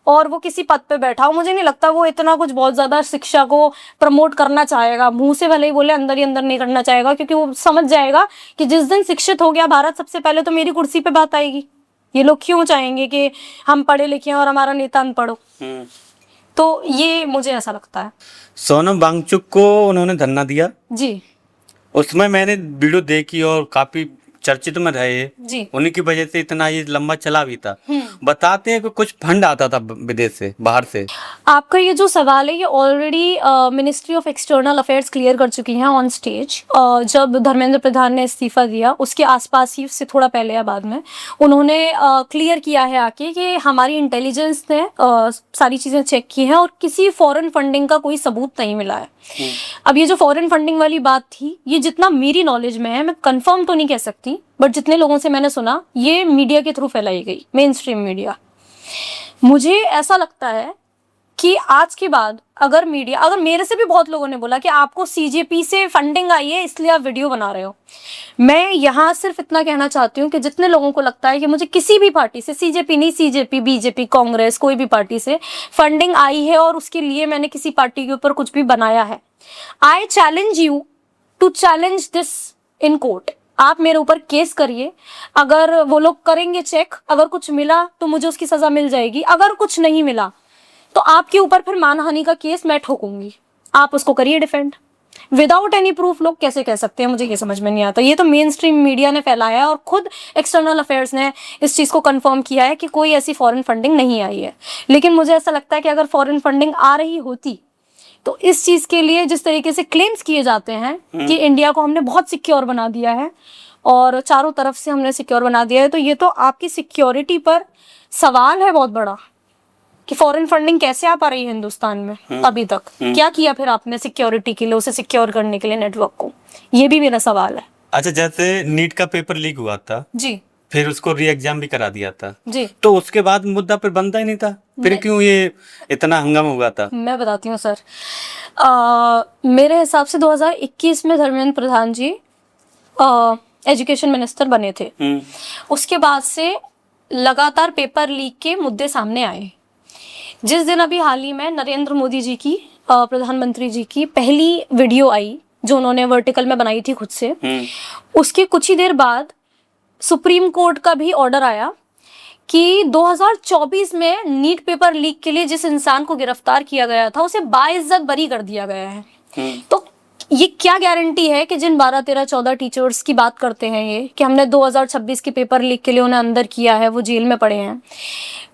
और वो किसी पद पे बैठा हो, मुझे नहीं लगता वो इतना कुछ बहुत ज्यादा शिक्षा को प्रमोट करना चाहेगा। मुंह से भले ही बोले, अंदर ही अंदर नहीं करना चाहेगा, क्योंकि वो समझ जाएगा कि जिस दिन शिक्षित हो गया भारत, सबसे पहले तो मेरी कुर्सी पे बात आएगी। ये लोग क्यों चाहेंगे कि हम पढ़े लिखे हैं और हमारा नेता अनपढ़ हो? तो ये मुझे ऐसा लगता है। सोनम वांगचुक को उन्होंने धरना दिया जी, उसमें मैंने वीडियो देखी और काफी चर्चित में रहे जी। उन्हीं की वजह से इतना ये लंबा चला भी था। बताते हैं कि कुछ फंड आता था विदेश से, बाहर से। आपका ये जो सवाल है ये already ministry of external affairs clear कर चुकी हैं ऑन स्टेज। जब धर्मेंद्र प्रधान ने इस्तीफा दिया उसके आसपास ही, उससे थोड़ा पहले या बाद में, उन्होंने क्लियर किया है आके कि हमारी इंटेलिजेंस ने सारी चीजें चेक की हैं और किसी फॉरेन फंडिंग का कोई सबूत नहीं मिला है। अब ये जो फॉरेन फंडिंग वाली बात थी, ये जितना मेरी नॉलेज में है, मैं कंफर्म तो नहीं कह सकती, नहीं, बट जितने लोगों से मैंने सुना ये मीडिया के थ्रू फैलाई गई, मेन स्ट्रीम मीडिया। मुझे ऐसा लगता है कि आज के बाद अगर मेरे से भी बहुत लोगों ने बोला कि आपको सीजेपी से फंडिंग आई है इसलिए आप वीडियो बना रहे हो, मैं यहाँ सिर्फ इतना कहना चाहती हूँ कि जितने लोगों को लगता है कि मुझे किसी भी पार्टी से, सीजेपी नहीं, सीजेपी, बीजेपी, कांग्रेस, कोई भी पार्टी से फंडिंग आई है और उसके लिए मैंने किसी पार्टी के ऊपर कुछ भी बनाया है, I challenge you to challenge this in court. आप मेरे ऊपर केस करिए, अगर वो लोग करेंगे चेक, अगर कुछ मिला तो मुझे उसकी सजा मिल जाएगी, अगर कुछ नहीं मिला तो आपके ऊपर फिर मानहानि का केस मैं ठोकूंगी, आप उसको करिए डिफेंड। विदाउट एनी प्रूफ लोग कैसे कह सकते हैं, मुझे ये समझ में नहीं आता। ये तो मेन स्ट्रीम मीडिया ने फैलाया है और खुद एक्सटर्नल अफेयर्स ने इस चीज़ को कंफर्म किया है कि कोई ऐसी फॉरेन फंडिंग नहीं आई है। लेकिन मुझे ऐसा लगता है कि अगर फॉरेन फंडिंग आ रही होती तो इस चीज़ के लिए जिस तरीके से क्लेम्स किए जाते हैं कि इंडिया को हमने बहुत सिक्योर बना दिया है और चारों तरफ से हमने सिक्योर बना दिया है, तो ये तो आपकी सिक्योरिटी पर सवाल है बहुत बड़ा कि फॉरेन फंडिंग कैसे आ पा रही है हिंदुस्तान में अभी तक। क्या किया फिर आपने सिक्योरिटी के लिए, उसे सिक्योर करने के लिए नेटवर्क को, ये भी मेरा सवाल है। अच्छा, जैसे नीट का पेपर लीक हुआ था जी, फिर उसको री एग्जाम भी करा दिया था जी, तो उसके बाद मुद्दा फिर बनता ही नहीं था, फिर क्यों ये इतना हंगामा हुआ था? मैं बताती हूँ सर। मेरे हिसाब से 2021 में धर्मेंद्र प्रधान जी एजुकेशन मिनिस्टर बने थे। उसके बाद से लगातार पेपर लीक के मुद्दे सामने आए। जिस दिन अभी हाल ही में नरेंद्र मोदी जी की, प्रधानमंत्री जी की पहली वीडियो आई जो उन्होंने वर्टिकल में बनाई थी खुद से, उसके कुछ ही देर बाद सुप्रीम कोर्ट का भी ऑर्डर आया कि 2024 में नीट पेपर लीक के लिए जिस इंसान को गिरफ्तार किया गया था उसे बाइज्जत बरी कर दिया गया है। तो ये क्या गारंटी है कि जिन 12, 13, 14 टीचर्स की बात करते हैं ये कि हमने 2026 के पेपर लीक के लिए उन्हें अंदर किया है, वो जेल में पड़े हैं,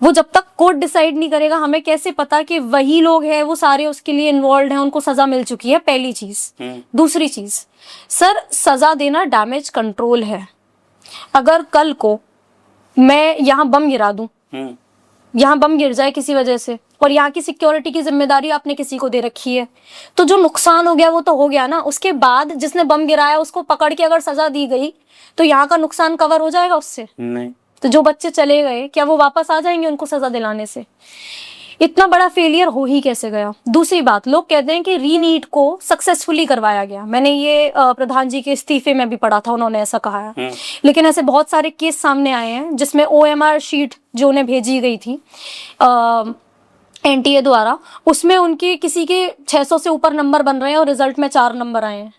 वो जब तक कोर्ट डिसाइड नहीं करेगा हमें कैसे पता कि वही लोग हैं, वो सारे उसके लिए इन्वॉल्व हैं, उनको सजा मिल चुकी है, पहली चीज। दूसरी चीज सर, सजा देना डैमेज कंट्रोल है। अगर कल को मैं यहाँ बम गिरा दूं, यहाँ बम गिर जाए किसी वजह से और यहाँ की सिक्योरिटी की जिम्मेदारी आपने किसी को दे रखी है, तो जो नुकसान हो गया वो तो हो गया ना। उसके बाद जिसने बम गिराया उसको पकड़ के अगर सजा दी गई तो यहाँ का नुकसान कवर हो जाएगा उससे? नहीं। तो जो बच्चे चले गए क्या वो वापस आ जाएंगे उनको सजा दिलाने से? इतना बड़ा फेलियर हो ही कैसे गया? दूसरी बात, लोग कहते हैं कि रीनीट को सक्सेसफुली करवाया गया। मैंने ये प्रधान जी के इस्तीफे में भी पढ़ा था, उन्होंने ऐसा कहा है। लेकिन ऐसे बहुत सारे केस सामने आए हैं जिसमें OMR शीट जो उन्हें भेजी गई थी NTA द्वारा, उसमें उनके किसी के 600 से ऊपर नंबर बन रहे हैं और रिजल्ट में 4 नंबर आए हैं।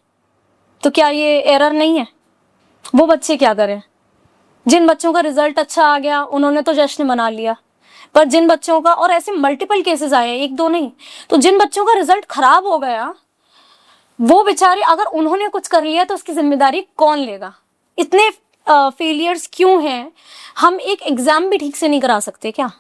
तो क्या ये एरर नहीं है? वो बच्चे क्या करें? जिन बच्चों का रिजल्ट अच्छा आ गया उन्होंने तो जश्न मना लिया, पर जिन बच्चों का, और ऐसे मल्टीपल केसेस आए हैं, एक दो नहीं, तो जिन बच्चों का रिजल्ट खराब हो गया वो बेचारे, अगर उन्होंने कुछ कर लिया तो उसकी जिम्मेदारी कौन लेगा? इतने फेलियर्स क्यों हैं? हम एक एग्जाम भी ठीक से नहीं करा सकते क्या?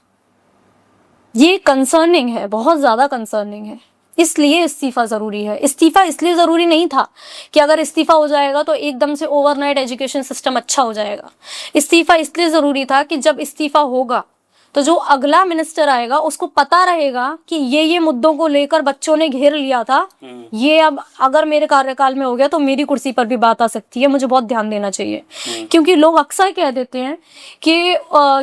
ये कंसर्निंग है, बहुत ज्यादा कंसर्निंग है। इसलिए इस्तीफा जरूरी है। इस्तीफा इसलिए जरूरी नहीं था कि अगर इस्तीफा हो जाएगा तो एकदम से ओवरनाइट एजुकेशन सिस्टम अच्छा हो जाएगा। इस्तीफा इसलिए जरूरी था कि जब इस्तीफा होगा तो जो अगला मिनिस्टर आएगा उसको पता रहेगा कि ये मुद्दों को लेकर बच्चों ने घेर लिया था, ये अब अगर मेरे कार्यकाल में हो गया तो मेरी कुर्सी पर भी बात आ सकती है, मुझे बहुत ध्यान देना चाहिए। क्योंकि लोग अक्सर कह देते हैं कि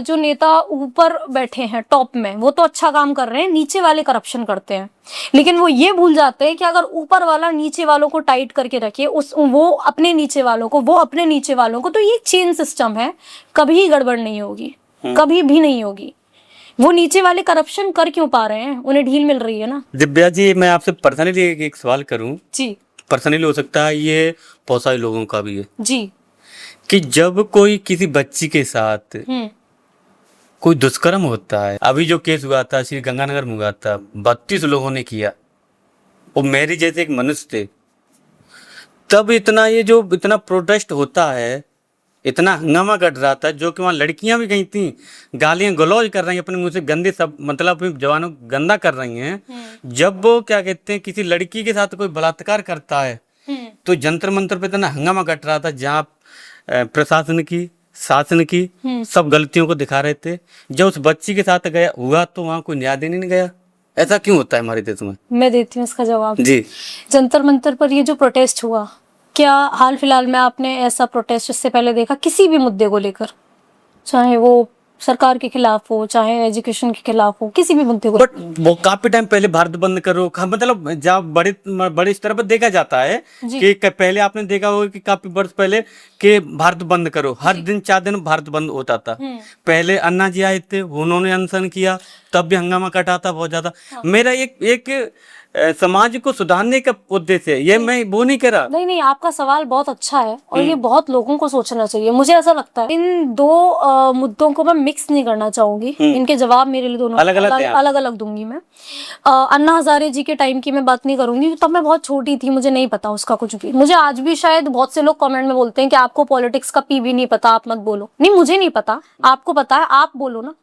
जो नेता ऊपर बैठे हैं टॉप में वो तो अच्छा काम कर रहे हैं, नीचे वाले करप्शन करते हैं। लेकिन वो ये भूल जाते हैं कि अगर ऊपर वाला नीचे वालों को टाइट करके रखे, वो अपने नीचे वालों को, तो ये चेन सिस्टम है, कभी गड़बड़ नहीं होगी, कभी भी नहीं होगी। वो नीचे वाले करप्शन कर क्यों पा रहे हैं? उन्हें ढील मिल रही है ना। दिव्या जी, मैं आपसे पर्सनली एक सवाल करूं जी। पर्सनली हो सकता है, ये बहुत सारे लोगों का भी है जी, कि जब कोई किसी बच्ची के साथ कोई दुष्कर्म होता है, अभी जो केस हुआ था श्री गंगानगर में हुआ था, 32 लोगों ने किया, वो मेरी जैसे एक मनुष्य थे, तब इतना प्रोटेस्ट होता है, इतना हंगामा कर रहा था, जो कि वहाँ लड़कियां भी गई थी, गालियां गलौज कर रही हैं, अपने मुंह से गंदे सब, मतलब अपने जवानों को गंदा कर रही हैं। जब वो क्या कहते हैं किसी लड़की के साथ कोई बलात्कार करता है तो जंतर मंतर पे इतना हंगामा कर रहा था, जहाँ प्रशासन की, शासन की सब गलतियों को दिखा रहे थे। जब उस बच्ची के साथ गया हुआ तो वहाँ कोई न्याय देने नहीं गया। ऐसा क्यों होता है हमारे देश में? मैं देती हूँ इसका जवाब जी। जंतर मंतर पर ये जो प्रोटेस्ट हुआ, क्या हाल फिलहाल में आपने ऐसा प्रोटेस्ट इससे पहले देखा किसी भी मुद्दे को लेकर, चाहे वो सरकार के खिलाफ हो, चाहे एजुकेशन के खिलाफ हो, किसी भी मुद्दे को? बट वो काफी टाइम पहले भारत बंद करो मतलब जब बड़े बड़े स्तर पर देखा जाता है कि पहले आपने देखा होगा कि काफी वर्ष पहले कि भारत बंद करो, हर दिन 4 दिन भारत बंद होता था। पहले अन्ना जी आए थे, उन्होंने अनशन किया, तब भी हंगामा कटा था बहुत ज्यादा। मेरा एक समाज को सुधारने का उद्देश्य है, ये मैं वो नहीं कह रहा। नहीं, आपका सवाल बहुत अच्छा है और ये बहुत लोगों को सोचना चाहिए। मुझे ऐसा लगता है इन दो मुद्दों को मैं मिक्स नहीं करना चाहूंगी। इनके जवाब मेरे लिए दोनों अलग अलग दूंगी मैं। अन्ना हजारे जी के टाइम की मैं बात नहीं करूंगी, तब मैं बहुत छोटी थी, मुझे नहीं पता उसका कुछ भी। मुझे आज भी शायद बहुत से लोग कमेंट में बोलते हैं कि आपको पॉलिटिक्स का पी भी नहीं पता, आप मत बोलो। नहीं, मुझे नहीं पता, आपको पता है, आप बोलो ना।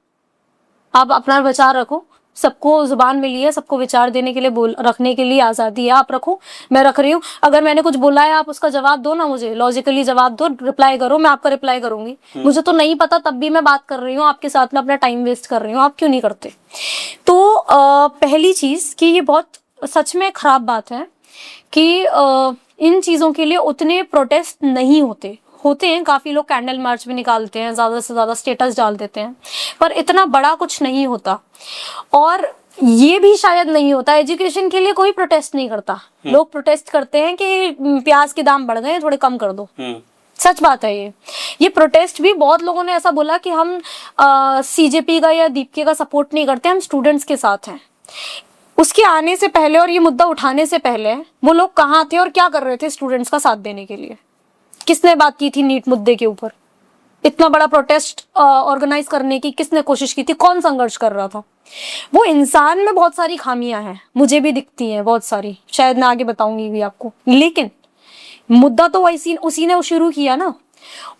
आप अपना विचार रखो, सबको जुबान मिली है, सबको विचार देने के लिए रखने के लिए आजादी है, आप रखो, मैं रख रही हूँ। अगर मैंने कुछ बोला है आप उसका जवाब दो ना, मुझे लॉजिकली जवाब दो, रिप्लाई करो, मैं आपका रिप्लाई करूंगी। मुझे तो नहीं पता तब भी मैं बात कर रही हूँ आपके साथ में, अपना टाइम वेस्ट कर रही हूँ, आप क्यों नहीं करते? तो पहली चीज कि ये बहुत सच में खराब बात है कि इन चीजों के लिए उतने प्रोटेस्ट नहीं होते हैं। काफी लोग कैंडल मार्च भी निकालते हैं, ज्यादा से ज्यादा स्टेटस डाल देते हैं, पर इतना बड़ा कुछ नहीं होता। और ये भी शायद नहीं होता, एजुकेशन के लिए कोई प्रोटेस्ट नहीं करता। लोग प्रोटेस्ट करते हैं कि प्याज के दाम बढ़ गए, थोड़े कम कर दो। सच बात है ये प्रोटेस्ट भी बहुत लोगों ने ऐसा बोला कि हम सीजेपी का या दीपके का सपोर्ट नहीं करते, हम स्टूडेंट्स के साथ हैं। उसके आने से पहले और ये मुद्दा उठाने से पहले वो लोग कहाँ थे और क्या कर रहे थे स्टूडेंट्स का साथ देने के लिए? किसने बात की थी नीट मुद्दे के ऊपर? इतना बड़ा प्रोटेस्ट ऑर्गेनाइज करने की किसने कोशिश की थी? कौन संघर्ष कर रहा था? वो इंसान में बहुत सारी खामियां हैं, मुझे भी दिखती हैं बहुत सारी, शायद मैं आगे बताऊंगी भी आपको। लेकिन मुद्दा तो उसी ने शुरू किया ना,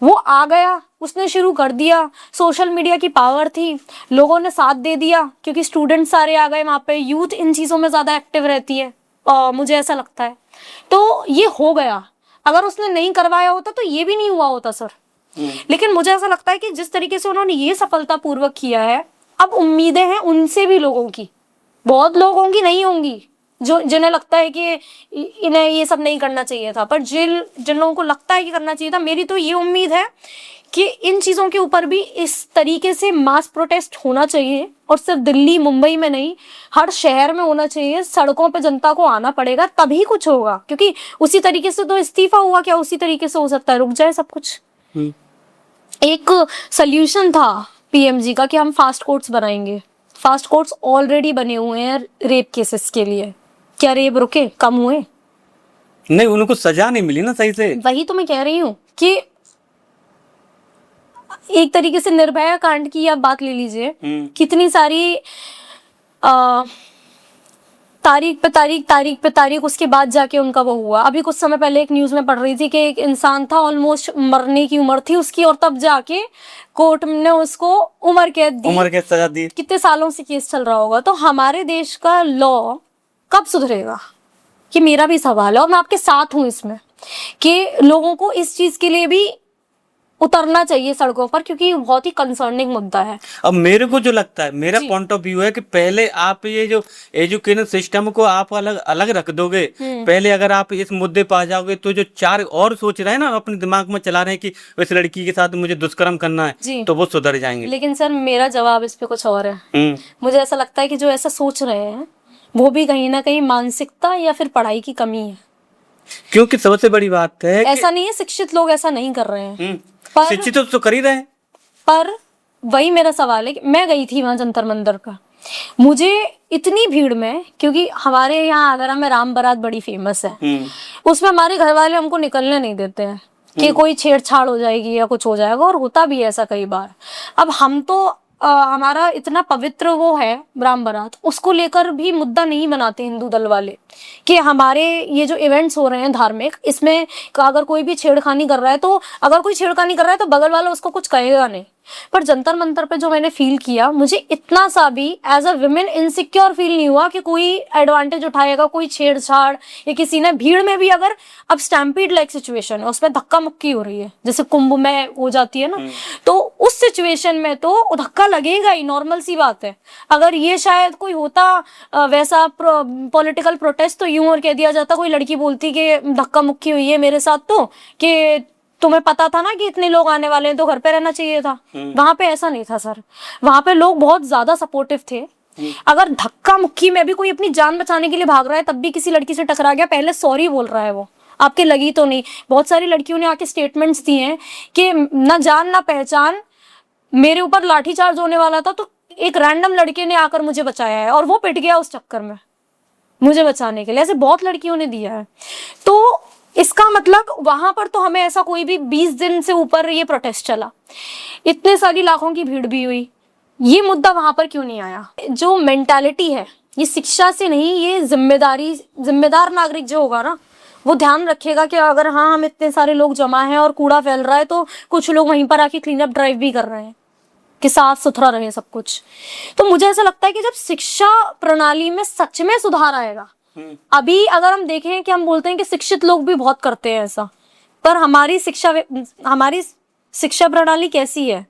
वो आ गया, उसने शुरू कर दिया। सोशल मीडिया की पावर थी, लोगों ने साथ दे दिया क्योंकि स्टूडेंट सारे आ गए वहां पे। यूथ इन चीजों में ज्यादा एक्टिव रहती है, मुझे ऐसा लगता है। तो ये हो गया। अगर उसने नहीं करवाया होता तो ये भी नहीं हुआ होता सर। लेकिन मुझे ऐसा लगता है कि जिस तरीके से उन्होंने ये सफलतापूर्वक किया है, अब उम्मीदें हैं उनसे भी लोगों की, बहुत लोगों की नहीं होंगी जो जिन्हें लगता है कि इन्हें ये सब नहीं करना चाहिए था, पर जिन लोगों को लगता है कि करना चाहिए था, मेरी तो ये उम्मीद है कि इन चीजों के ऊपर भी इस तरीके से मास प्रोटेस्ट होना चाहिए। और सिर्फ दिल्ली मुंबई में नहीं, हर शहर में होना चाहिए। सड़कों पे जनता को आना पड़ेगा, तभी कुछ होगा। क्योंकि उसी तरीके से तो इस्तीफा हुआ, क्या उसी तरीके से हो सकता है रुक जाए सब कुछ? एक सोल्यूशन था पीएमजी का कि हम फास्ट कोर्ट्स बनाएंगे। फास्ट कोर्ट्स ऑलरेडी बने हुए हैं रेप केसेस के लिए। क्या रेप रुके? कम हुए? नहीं, उनको सजा नहीं मिली ना सही से। वही तो मैं कह रही हूँ कि एक तरीके से निर्भया कांड की आप बात ले लीजिए, कितनी सारी तारीख पे तारीख उसके बाद जाके उनका वो हुआ। अभी कुछ समय पहले एक न्यूज में पढ़ रही थी कि एक इंसान था, ऑलमोस्ट मरने की उम्र थी उसकी, और तब जाके कोर्ट ने उसको उम्र कैद सजा दी। कितने सालों से केस चल रहा होगा। तो हमारे देश का लॉ कब सुधरेगा, ये मेरा भी सवाल है। और मैं आपके साथ हूँ इसमें कि लोगों को इस चीज के लिए भी उतरना चाहिए सड़कों पर, क्योंकि बहुत ही कंसर्निंग मुद्दा है। अब मेरे को जो लगता है, मेरा पॉइंट ऑफ व्यू है कि पहले आप ये जो एजुकेशन सिस्टम को आप अलग रख दोगे, पहले अगर आप इस मुद्दे पर आ जाओगे तो जो 4 और सोच रहे हैं ना, अपने दिमाग में चला रहे हैं कि इस लड़की के साथ मुझे दुष्कर्म करना है, तो वो सुधर जाएंगे। लेकिन सर मेरा जवाब इस पे कुछ और है। मुझे ऐसा लगता है कि जो ऐसा सोच रहे हैं वो भी कहीं ना कहीं मानसिकता या फिर पढ़ाई की कमी है। क्योंकि सबसे बड़ी बात है ऐसा नहीं है शिक्षित लोग ऐसा नहीं कर रहे हैं, शिक्षित तो कर ही रहे हैं। पर वही मेरा सवाल है कि मैं गई थी वहां जंतर मंतर का, मुझे इतनी भीड़ में, क्योंकि हमारे यहाँ आगरा में राम बारात बड़ी फेमस है, उसमें हमारे घर वाले हमको निकलने नहीं देते हैं कि कोई छेड़छाड़ हो जाएगी या कुछ हो जाएगा, और होता भी है ऐसा कई बार। अब हम तो हमारा इतना पवित्र वो है राम बारात, उसको लेकर भी मुद्दा नहीं बनाते हिंदू दल वाले कि हमारे ये जो इवेंट्स हो रहे हैं धार्मिक, इसमें अगर कोई भी छेड़खानी कर रहा है तो, अगर कोई छेड़खानी कर रहा है तो बगल वाला उसको कुछ कहेगा नहीं, पर जंतर मंतर पे जो मैंने फील किया, मुझे इतना सा भी as a woman insecure feel नहीं हुआ कि कोई एडवांटेज उठाएगा, कोई छेड़छाड़, या किसी ने भीड़ में भी अगर अब स्टैम्पीड लाइक सिचुएशन है, उसमें धक्का मुक्की हो रही है जैसे कुंभ में हो जाती है ना, तो उस सिचुएशन में तो धक्का लगेगा ही, नॉर्मल सी बात है। अगर ये शायद कोई होता वैसा पॉलिटिकल प्रोटेस्ट तो यूं और कह दिया जाता, कोई लड़की बोलती कि धक्का मुक्की हुई है मेरे साथ तो, कि तुम्हें पता था ना कि इतने लोग आने वाले हैं तो घर पे रहना चाहिए था। वहां पे ऐसा नहीं था सर, वहां पे लोग बहुत ज्यादा सपोर्टिव थे। अगर धक्का मुक्की में भी कोई अपनी जान बचाने के लिए भाग रहा है, तब भी किसी लड़की से टकरा गया, पहले सॉरी बोल रहा है, वो आपके लगी तो नहीं। बहुत सारी लड़कियों ने आके स्टेटमेंट्स दिए हैं कि ना जान ना पहचान, मेरे ऊपर लाठीचार्ज होने वाला था तो एक रैंडम लड़के ने आकर मुझे बचाया है और वो पिट गया उस चक्कर में मुझे बचाने के लिए। ऐसे बहुत लड़कियों ने दिया है। तो इसका मतलब वहां पर तो हमें ऐसा कोई भी 20 दिन से ऊपर ये प्रोटेस्ट चला, इतने सारी लाखों की भीड़ भी हुई, ये मुद्दा वहां पर क्यों नहीं आया? जो मेंटालिटी है ये शिक्षा से नहीं, ये जिम्मेदार नागरिक जो होगा ना, वो ध्यान रखेगा कि अगर हाँ हम इतने सारे लोग जमा हैं और कूड़ा फैल रहा है तो कुछ लोग वहीं पर आके क्लीन अप ड्राइव भी कर रहे हैं कि साफ सुथरा रहे सब कुछ। तो मुझे ऐसा लगता है कि जब शिक्षा प्रणाली में सच में सुधार आएगा, अभी अगर हम देखें कि हम बोलते हैं कि शिक्षित लोग भी बहुत करते हैं ऐसा, पर हमारी शिक्षा प्रणाली कैसी है?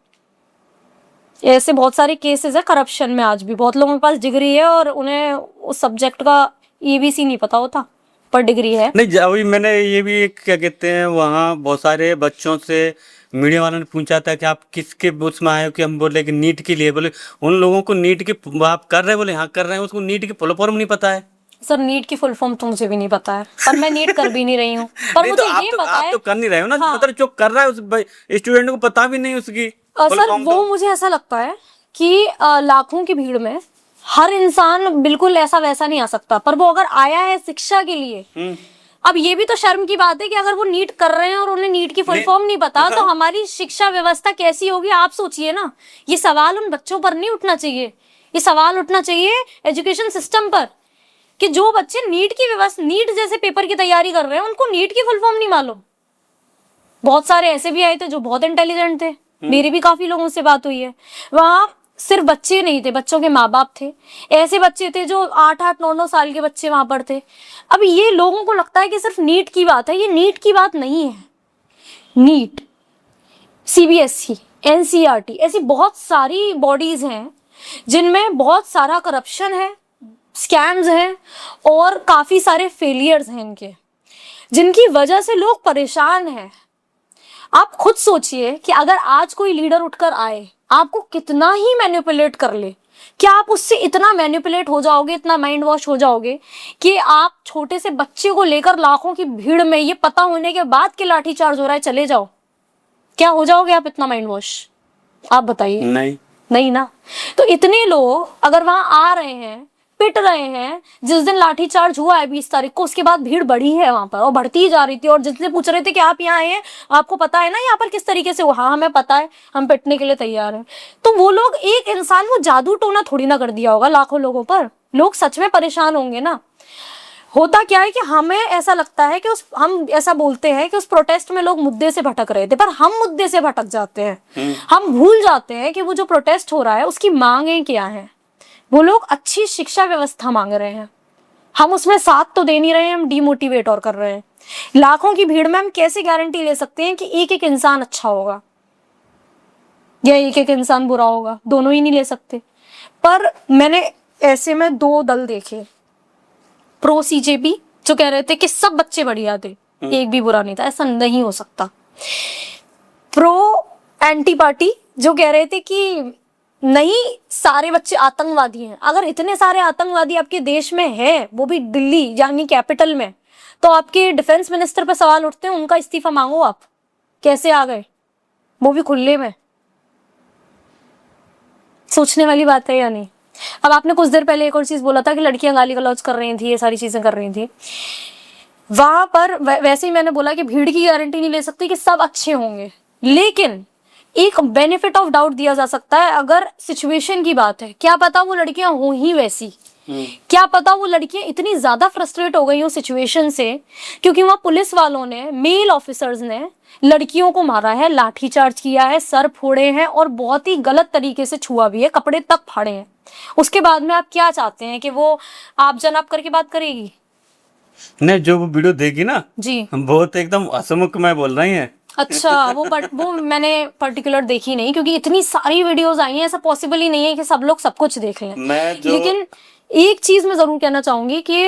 ऐसे बहुत सारे केसेस है करप्शन में, आज भी बहुत लोगों के पास डिग्री है और उन्हें उस सब्जेक्ट का ABC नहीं पता होता, पर डिग्री है। नहीं, अभी मैंने ये भी एक क्या कहते हैं, वहाँ बहुत सारे बच्चों से मीडिया वालों ने पूछा था कि आप किसके उसमें आए हो, कि हम बोले कि नीट के लिए। बोले उन लोगों को नीट की आप कर रहे हैं, बोले हाँ कर रहे हैं, उसको नीट की फुल फॉर्म नहीं पता है। सर नीट की फुल फॉर्म तो मुझे भी नहीं पता है, पर मैं नीट कर भी नहीं रही हूँ, पर मुझे ये पता है। आप तो कर नहीं रहे हो ना, हाँ। मतलब जो कर रहा है उस स्टूडेंट को पता भी नहीं उसकी सर वो मुझे ऐसा लगता है कि लाखों की भीड़ में हर इंसान बिल्कुल ऐसा वैसा नहीं आ सकता, पर वो अगर आया है शिक्षा के लिए, अब ये भी तो शर्म की बात है कि अगर वो नीट कर रहे हैं और उन्हें नीट की फुल फॉर्म नहीं पता, तो हमारी शिक्षा व्यवस्था कैसी होगी आप सोचिए ना। ये सवाल उन बच्चों पर नहीं उठना चाहिए, ये सवाल उठना चाहिए एजुकेशन सिस्टम पर, कि जो बच्चे नीट की व्यवस्था, नीट जैसे पेपर की तैयारी कर रहे हैं, उनको नीट की फुल फॉर्म नहीं मालूम। बहुत सारे ऐसे भी आए थे जो बहुत इंटेलिजेंट थे, मेरी भी काफी लोगों से बात हुई है। वहां सिर्फ बच्चे नहीं थे, बच्चों के माँ बाप थे, ऐसे बच्चे थे जो 8-8, 9-9 साल के बच्चे वहां पर थे। अब ये लोगों को लगता है कि सिर्फ नीट की बात है, ये नीट की बात नहीं है। नीट, CBSE, NCERT ऐसी बहुत सारी बॉडीज हैं जिनमें बहुत सारा करप्शन है, स्कैम्स हैं और काफी सारे फेलियर्स हैं इनके, जिनकी वजह से लोग परेशान हैं। आप खुद सोचिए कि अगर आज कोई लीडर उठकर आए, आपको कितना ही मैनिपुलेट कर ले, क्या आप उससे इतना मैनिपुलेट हो जाओगे, इतना माइंड वॉश हो जाओगे कि आप छोटे से बच्चे को लेकर लाखों की भीड़ में ये पता होने के बाद कि लाठीचार्ज हो रहा है चले जाओ? क्या हो जाओगे आप इतना माइंड वॉश? आप बताइए। नहीं ना। तो इतने लोग अगर वहां आ रहे हैं, पिट रहे हैं, जिस दिन लाठीचार्ज हुआ है 20 तारीख को, उसके बाद भीड़ बढ़ी है वहां पर और बढ़ती ही जा रही थी। और जिससे पूछ रहे थे कि आप यहाँ आए हैं, आपको पता है ना यहाँ पर किस तरीके से हुआ? हाँ हमें पता है, हम पिटने के लिए तैयार हैं। तो वो लोग, एक इंसान वो जादू टोना थोड़ी ना कर दिया होगा लाखों लोगों पर, लोग सच में परेशान होंगे ना। होता क्या है कि हमें ऐसा लगता है कि हम ऐसा बोलते हैं कि उस प्रोटेस्ट में लोग मुद्दे से भटक रहे थे, पर हम मुद्दे से भटक जाते हैं। हम भूल जाते हैं कि वो जो प्रोटेस्ट हो रहा है उसकी मांगें क्या है। वो लोग अच्छी शिक्षा व्यवस्था मांग रहे हैं, हम उसमें साथ तो दे नहीं रहे हैं, हम डिमोटिवेट और कर रहे हैं। लाखों की भीड़ में हम कैसे गारंटी ले सकते हैं कि एक एक इंसान अच्छा होगा या एक एक इंसान बुरा होगा? दोनों ही नहीं ले सकते। पर मैंने ऐसे में 2 दल देखे, प्रो CJP जो कह रहे थे कि सब बच्चे बढ़िया थे, एक भी बुरा नहीं था, ऐसा नहीं हो सकता। प्रो एंटी पार्टी जो कह रहे थे कि नहीं सारे बच्चे आतंकवादी हैं। अगर इतने सारे आतंकवादी आपके देश में है, वो भी दिल्ली यानी कैपिटल में, तो आपके डिफेंस मिनिस्टर पर सवाल उठते हैं, उनका इस्तीफा मांगो आप, कैसे आ गए, वो भी खुले में? सोचने वाली बात है या नहीं? अब आपने कुछ देर पहले एक और चीज बोला था कि लड़कियां गाली गलौज कर रही थी, ये सारी चीजें कर रही थी। वहां पर वैसे ही मैंने बोला कि भीड़ की गारंटी नहीं ले सकती कि सब अच्छे होंगे, लेकिन एक बेनिफिट ऑफ डाउट दिया जा सकता है अगर सिचुएशन की बात है, क्या पता वो लड़कियां हो ही वैसी, क्या पता वो लड़कियां इतनी ज्यादा फ्रस्ट्रेट हो गई हो सिचुएशन से, क्योंकि वहां पुलिस वालों ने, मेल ऑफिसर्स ने लड़कियों को मारा है, लाठीचार्ज किया है, सर फोड़े हैं और बहुत ही गलत तरीके से छुआ भी है, कपड़े तक फाड़े हैं। उसके बाद में आप क्या चाहते हैं कि वो आप जनाब करके बात करेगी? नहीं, जो वो वीडियो देगी ना जी, बहुत एकदम हंसमुख में बोल रही है। अच्छा, वो मैंने पर्टिकुलर देखी नहीं, क्योंकि इतनी सारी वीडियोस आई हैं, ऐसा पॉसिबल ही नहीं है कि सब लोग सब कुछ देख लें। लेकिन एक चीज मैं जरूर कहना चाहूंगी कि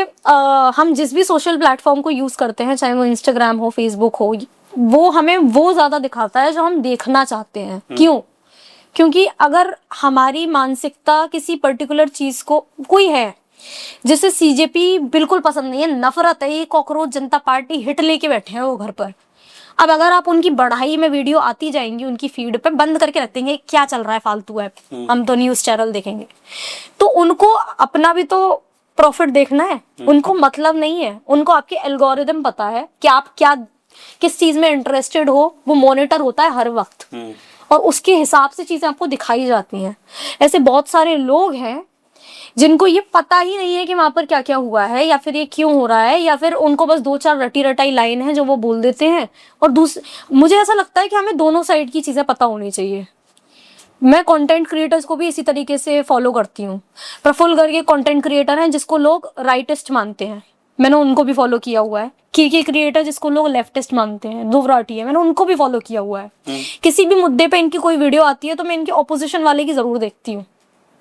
हम जिस भी सोशल प्लेटफॉर्म को यूज करते हैं, चाहे वो इंस्टाग्राम हो, फेसबुक हो, वो हमें वो ज्यादा दिखाता है जो हम देखना चाहते हैं। क्यों? क्योंकि अगर हमारी मानसिकता किसी पर्टिकुलर चीज को, कोई है जिसे सीजेपी बिल्कुल पसंद नहीं है, नफरत है, ये कॉकरोच जनता पार्टी हिट लेके बैठे हैं वो घर पर, अब अगर आप उनकी बढ़ाई में वीडियो आती जाएंगी उनकी फीड पे, बंद करके रख देंगे क्या चल रहा है फालतू है, हम तो न्यूज चैनल देखेंगे, तो उनको अपना भी तो प्रॉफिट देखना है, उनको मतलब नहीं है, उनको आपके एल्गोरिदम पता है कि आप क्या किस चीज में इंटरेस्टेड हो, वो मॉनिटर होता है हर वक्त और उसके हिसाब से चीजें आपको दिखाई जाती हैं। ऐसे बहुत सारे लोग हैं जिनको ये पता ही नहीं है कि वहां पर क्या क्या हुआ है या फिर ये क्यों हो रहा है, या फिर उनको बस 2-4 रटी रटाई लाइन है जो वो बोल देते हैं। और मुझे ऐसा लगता है कि हमें दोनों साइड की चीजें पता होनी चाहिए। मैं कंटेंट क्रिएटर्स को भी इसी तरीके से फॉलो करती हूँ। प्रफुल्ल गर्ग के कंटेंट क्रिएटर हैं जिसको लोग राइटिस्ट मानते हैं, मैंने उनको भी फॉलो किया हुआ है। की क्रिएटर जिसको लोग लेफ्टिस्ट मानते हैं, ध्रुव राठी है, मैंने उनको भी फॉलो किया हुआ है। किसी भी मुद्दे पे इनकी कोई वीडियो आती है तो मैं इनके ऑपोजिशन वाले की जरूर देखती हूँ,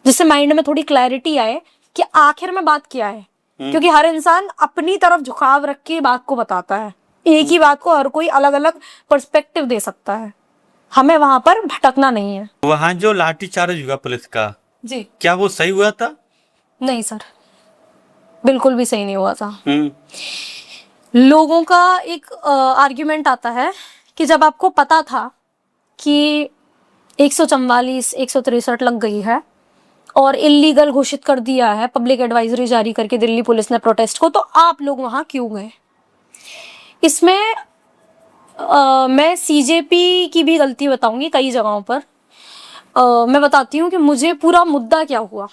जिससे माइंड में थोड़ी क्लैरिटी आए कि आखिर में बात क्या है। क्योंकि हर इंसान अपनी तरफ झुकाव रख के बात को बताता है, एक ही बात को हर कोई अलग अलग पर्सपेक्टिव दे सकता है, हमें वहां पर भटकना नहीं है। वहाँ जो लाठीचार्ज हुआ पुलिस का, जी, क्या वो सही हुआ था? नहीं सर, बिल्कुल भी सही नहीं हुआ था। लोगों का एक आर्ग्यूमेंट आता है कि जब आपको पता था कि 144, 163 लग गई है और इल्लीगल घोषित कर दिया है, पब्लिक एडवाइजरी जारी करके दिल्ली पुलिस ने प्रोटेस्ट को, तो आप लोग वहां क्यों गए? इसमें मैं सीजेपी की भी गलती बताऊंगी कई जगहों पर। मैं बताती हूँ कि मुझे पूरा मुद्दा क्या हुआ।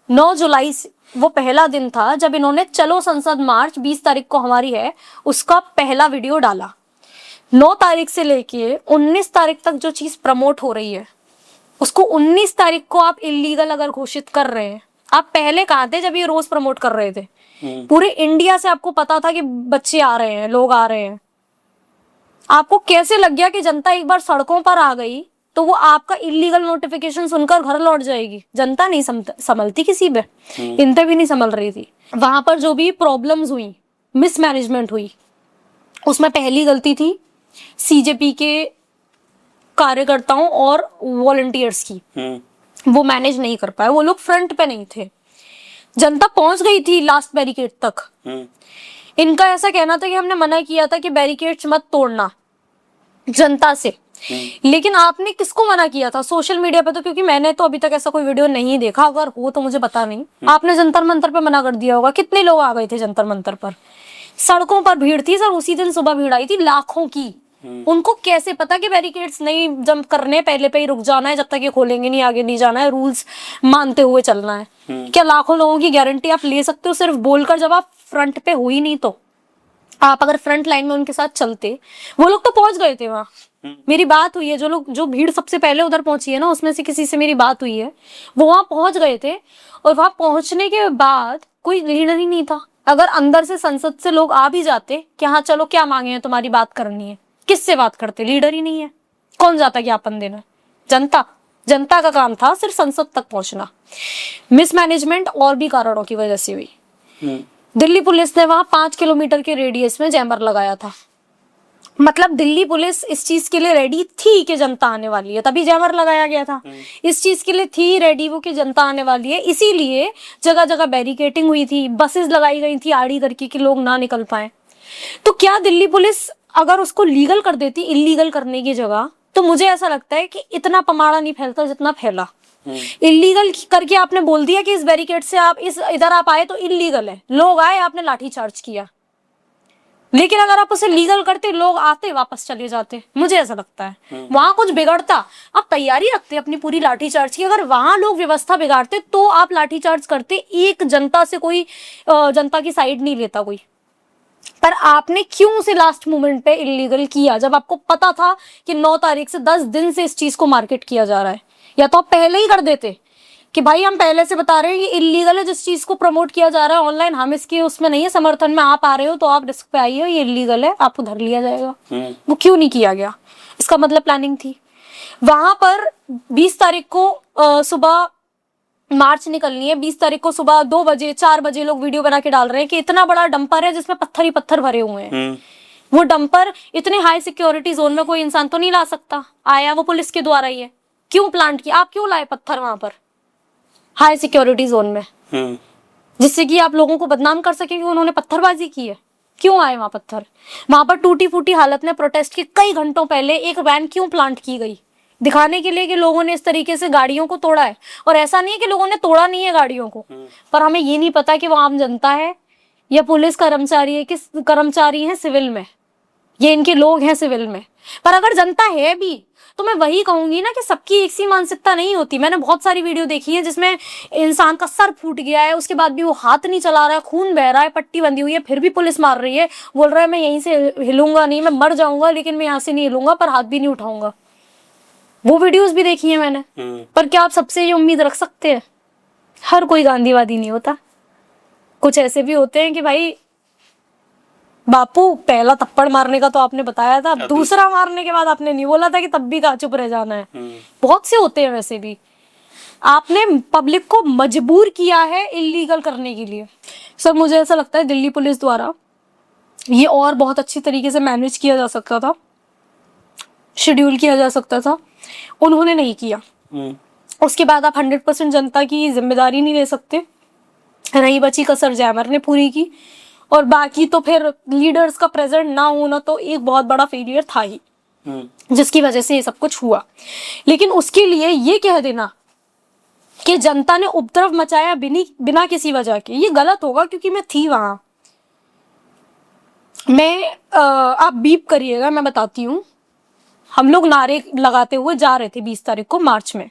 9 जुलाई वो पहला दिन था जब इन्होंने चलो संसद मार्च 20 तारीख को हमारी है उसका पहला वीडियो डाला। 9 तारीख से लेके 19 तारीख तक जो चीज प्रमोट हो रही है उसको 19 तारीख को आप इलीगल अगर घोषित कर रहे हैं, आप पहले कहाँ थे जब ये रोज प्रमोट कर रहे थे? पूरे इंडिया से आपको पता था कि बच्चे आ रहे हैं, लोग आ रहे हैं। आपको कैसे लग गया कि जनता एक बार सड़कों पर आ गई तो वो आपका इलीगल नोटिफिकेशन सुनकर घर लौट जाएगी? जनता नहीं संभलती किसी पे, इन पे भी नहीं संभल रही थी। वहां पर जो भी प्रॉब्लम्स हुई, मिसमैनेजमेंट हुई, उसमें पहली गलती थी सीजेपी के कार्यकर्ताओं और वॉलंटियर्स की। वो मैनेज नहीं कर पाए, वो लोग फ्रंट पे नहीं थे। जनता पहुंच गई थी लास्ट बैरिकेड तक। इनका ऐसा कहना था कि हमने मना किया था कि बैरिकेड्स मत तोड़ना जनता से, लेकिन आपने किसको मना किया था? सोशल मीडिया पे तो, क्योंकि मैंने तो अभी तक ऐसा कोई वीडियो नहीं देखा, अगर हो तो मुझे पता नहीं, आपने जंतर मंतर पे मना कर दिया होगा। कितने लोग आ गए थे जंतर मंतर पर? सड़कों पर भीड़ थी सर, उसी दिन सुबह भीड़ आई थी लाखों की। उनको कैसे पता कि बैरिकेड्स नहीं जंप करने, पहले पे ही रुक जाना है, जब तक ये खोलेंगे नहीं आगे नहीं जाना है, रूल्स मानते हुए चलना है। क्या लाखों लोगों की गारंटी आप ले सकते हो सिर्फ बोलकर, जब आप फ्रंट पे हो ही नहीं? तो आप अगर फ्रंट लाइन में उनके साथ चलते, वो लोग तो पहुंच गए थे वहां। मेरी बात हुई है, जो भीड़ सबसे पहले उधर पहुंची है ना, उसमें से किसी से मेरी बात हुई है, वो वहां पहुंच गए थे। और वहां पहुंचने के बाद कोई लीडर ही नहीं था। अगर अंदर से संसद से लोग आ भी जाते कि हाँ चलो क्या मांगे हैं, तुम्हारी बात करनी है, किससे बात करते? लीडर ही नहीं है, कौन जाता ज्ञापन देना? जनता का काम था सिर्फ संसद तक पहुंचना। मिसमैनेजमेंट और भी कारणों की वजह से हुई। दिल्ली पुलिस ने वहां 5 किलोमीटर के रेडियस में जैमर लगाया था। मतलब दिल्ली पुलिस इस चीज के लिए रेडी थी कि जनता आने वाली है, तभी जैमर लगाया गया था। इस चीज के लिए थी रेडी वो कि जनता आने वाली है, इसीलिए जगह जगह बैरिकेटिंग हुई थी, बसेस लगाई गई थी आड़ी करके कि लोग ना निकल पाए। तो क्या दिल्ली पुलिस अगर उसको लीगल कर देती इलीगल करने की जगह, तो मुझे ऐसा लगता है कि इतना पमाड़ा नहीं फैलता जितना फैला। इलीगल करके आपने बोल दिया कि इस बैरिकेड से आप इधर आप आए तो इलीगल है, लोग आए, आपने लाठी चार्ज किया। लेकिन अगर आप उसे लीगल करते, लोग आते वापस चले जाते, मुझे ऐसा लगता है। वहां कुछ बिगड़ता, आप तैयारी रखते अपनी पूरी लाठीचार्ज की, अगर वहां लोग व्यवस्था बिगाड़ते तो आप लाठीचार्ज करते। एक जनता से कोई जनता की साइड नहीं लेता कोई, पर आपने क्यों उसे लास्ट मोमेंट पे इलीगल किया, जब आपको पता था कि 9 तारीख से 10 दिन से इस चीज को मार्केट किया जा रहा है? या तो आप पहले ही कर देते कि भाई हम पहले से बता रहे हैं ये इलीगल है, जिस चीज को प्रमोट किया जा रहा है ऑनलाइन, हम इसके उसमें नहीं है समर्थन में, आप आ रहे हो तो आप रिस्क पे आइए, ये इलीगल है, आपको धर लिया जाएगा। वो क्यों नहीं किया गया? इसका मतलब प्लानिंग थी। वहां पर 20 तारीख को सुबह मार्च निकलनी है, 20 तारीख को सुबह 2 बजे 4 बजे लोग वीडियो बना के डाल रहे हैं कि इतना बड़ा डंपर है जिसमें पत्थर ही पत्थर भरे हुए हैं। वो डंपर इतने हाई सिक्योरिटी जोन में कोई इंसान तो नहीं ला सकता, आया वो पुलिस के द्वारा ही है। क्यों प्लांट किया? आप क्यों लाए पत्थर वहां पर हाई सिक्योरिटी जोन में, जिससे कि आप लोगों को बदनाम कर सके कि उन्होंने पत्थरबाजी की है? क्यों आए वहां पत्थर? वहां पर टूटी फूटी हालत में प्रोटेस्ट के कई घंटों पहले एक वैन क्यों प्लांट की गई? दिखाने के लिए कि लोगों ने इस तरीके से गाड़ियों को तोड़ा है। और ऐसा नहीं है कि लोगों ने तोड़ा नहीं है गाड़ियों को, पर हमें ये नहीं पता कि वो आम जनता है या पुलिस कर्मचारी है, किस कर्मचारी है सिविल में, ये इनके लोग हैं सिविल में। पर अगर जनता है भी तो मैं वही कहूंगी ना कि सबकी एक सी मानसिकता नहीं होती। मैंने बहुत सारी वीडियो देखी है जिसमें इंसान का सर फूट गया है, उसके बाद भी वो हाथ नहीं चला रहा है, खून बह रहा है, पट्टी बंधी हुई है, फिर भी पुलिस मार रही है, बोल रहा है मैं यहीं से हिलूंगा नहीं, मैं मर जाऊंगा लेकिन मैं यहाँ से नहीं हिलूंगा, पर हाथ भी नहीं उठाऊंगा। वो वीडियोस भी देखी है मैंने। पर क्या आप सबसे ये उम्मीद रख सकते हैं? हर कोई गांधीवादी नहीं होता, कुछ ऐसे भी होते हैं कि भाई बापू पहला थप्पड़ मारने का तो आपने बताया था, दूसरा मारने के बाद आपने नहीं बोला था कि तब भी चुप रह जाना है। बहुत से होते हैं वैसे भी। आपने पब्लिक को मजबूर किया है इलीगल करने के लिए। सर मुझे ऐसा लगता है दिल्ली पुलिस द्वारा ये और बहुत अच्छी तरीके से मैनेज किया जा सकता था, शेड्यूल किया जा सकता था, उन्होंने नहीं किया। उसके बाद आप 100% जनता की जिम्मेदारी नहीं ले सकते। रही बची कसर जैमर ने पूरी की, और बाकी तो फिर लीडर्स का प्रेजेंट ना होना तो एक बहुत बड़ा फेलियर था ही, जिसकी वजह से ये सब कुछ हुआ। लेकिन उसके लिए ये कह देना कि जनता ने उपद्रव मचाया बिना किसी वजह के, ये गलत होगा, क्योंकि मैं थी वहां। आप बीप करिएगा, मैं बताती हूँ। हम लोग नारे लगाते हुए जा रहे थे 20 तारीख को मार्च में।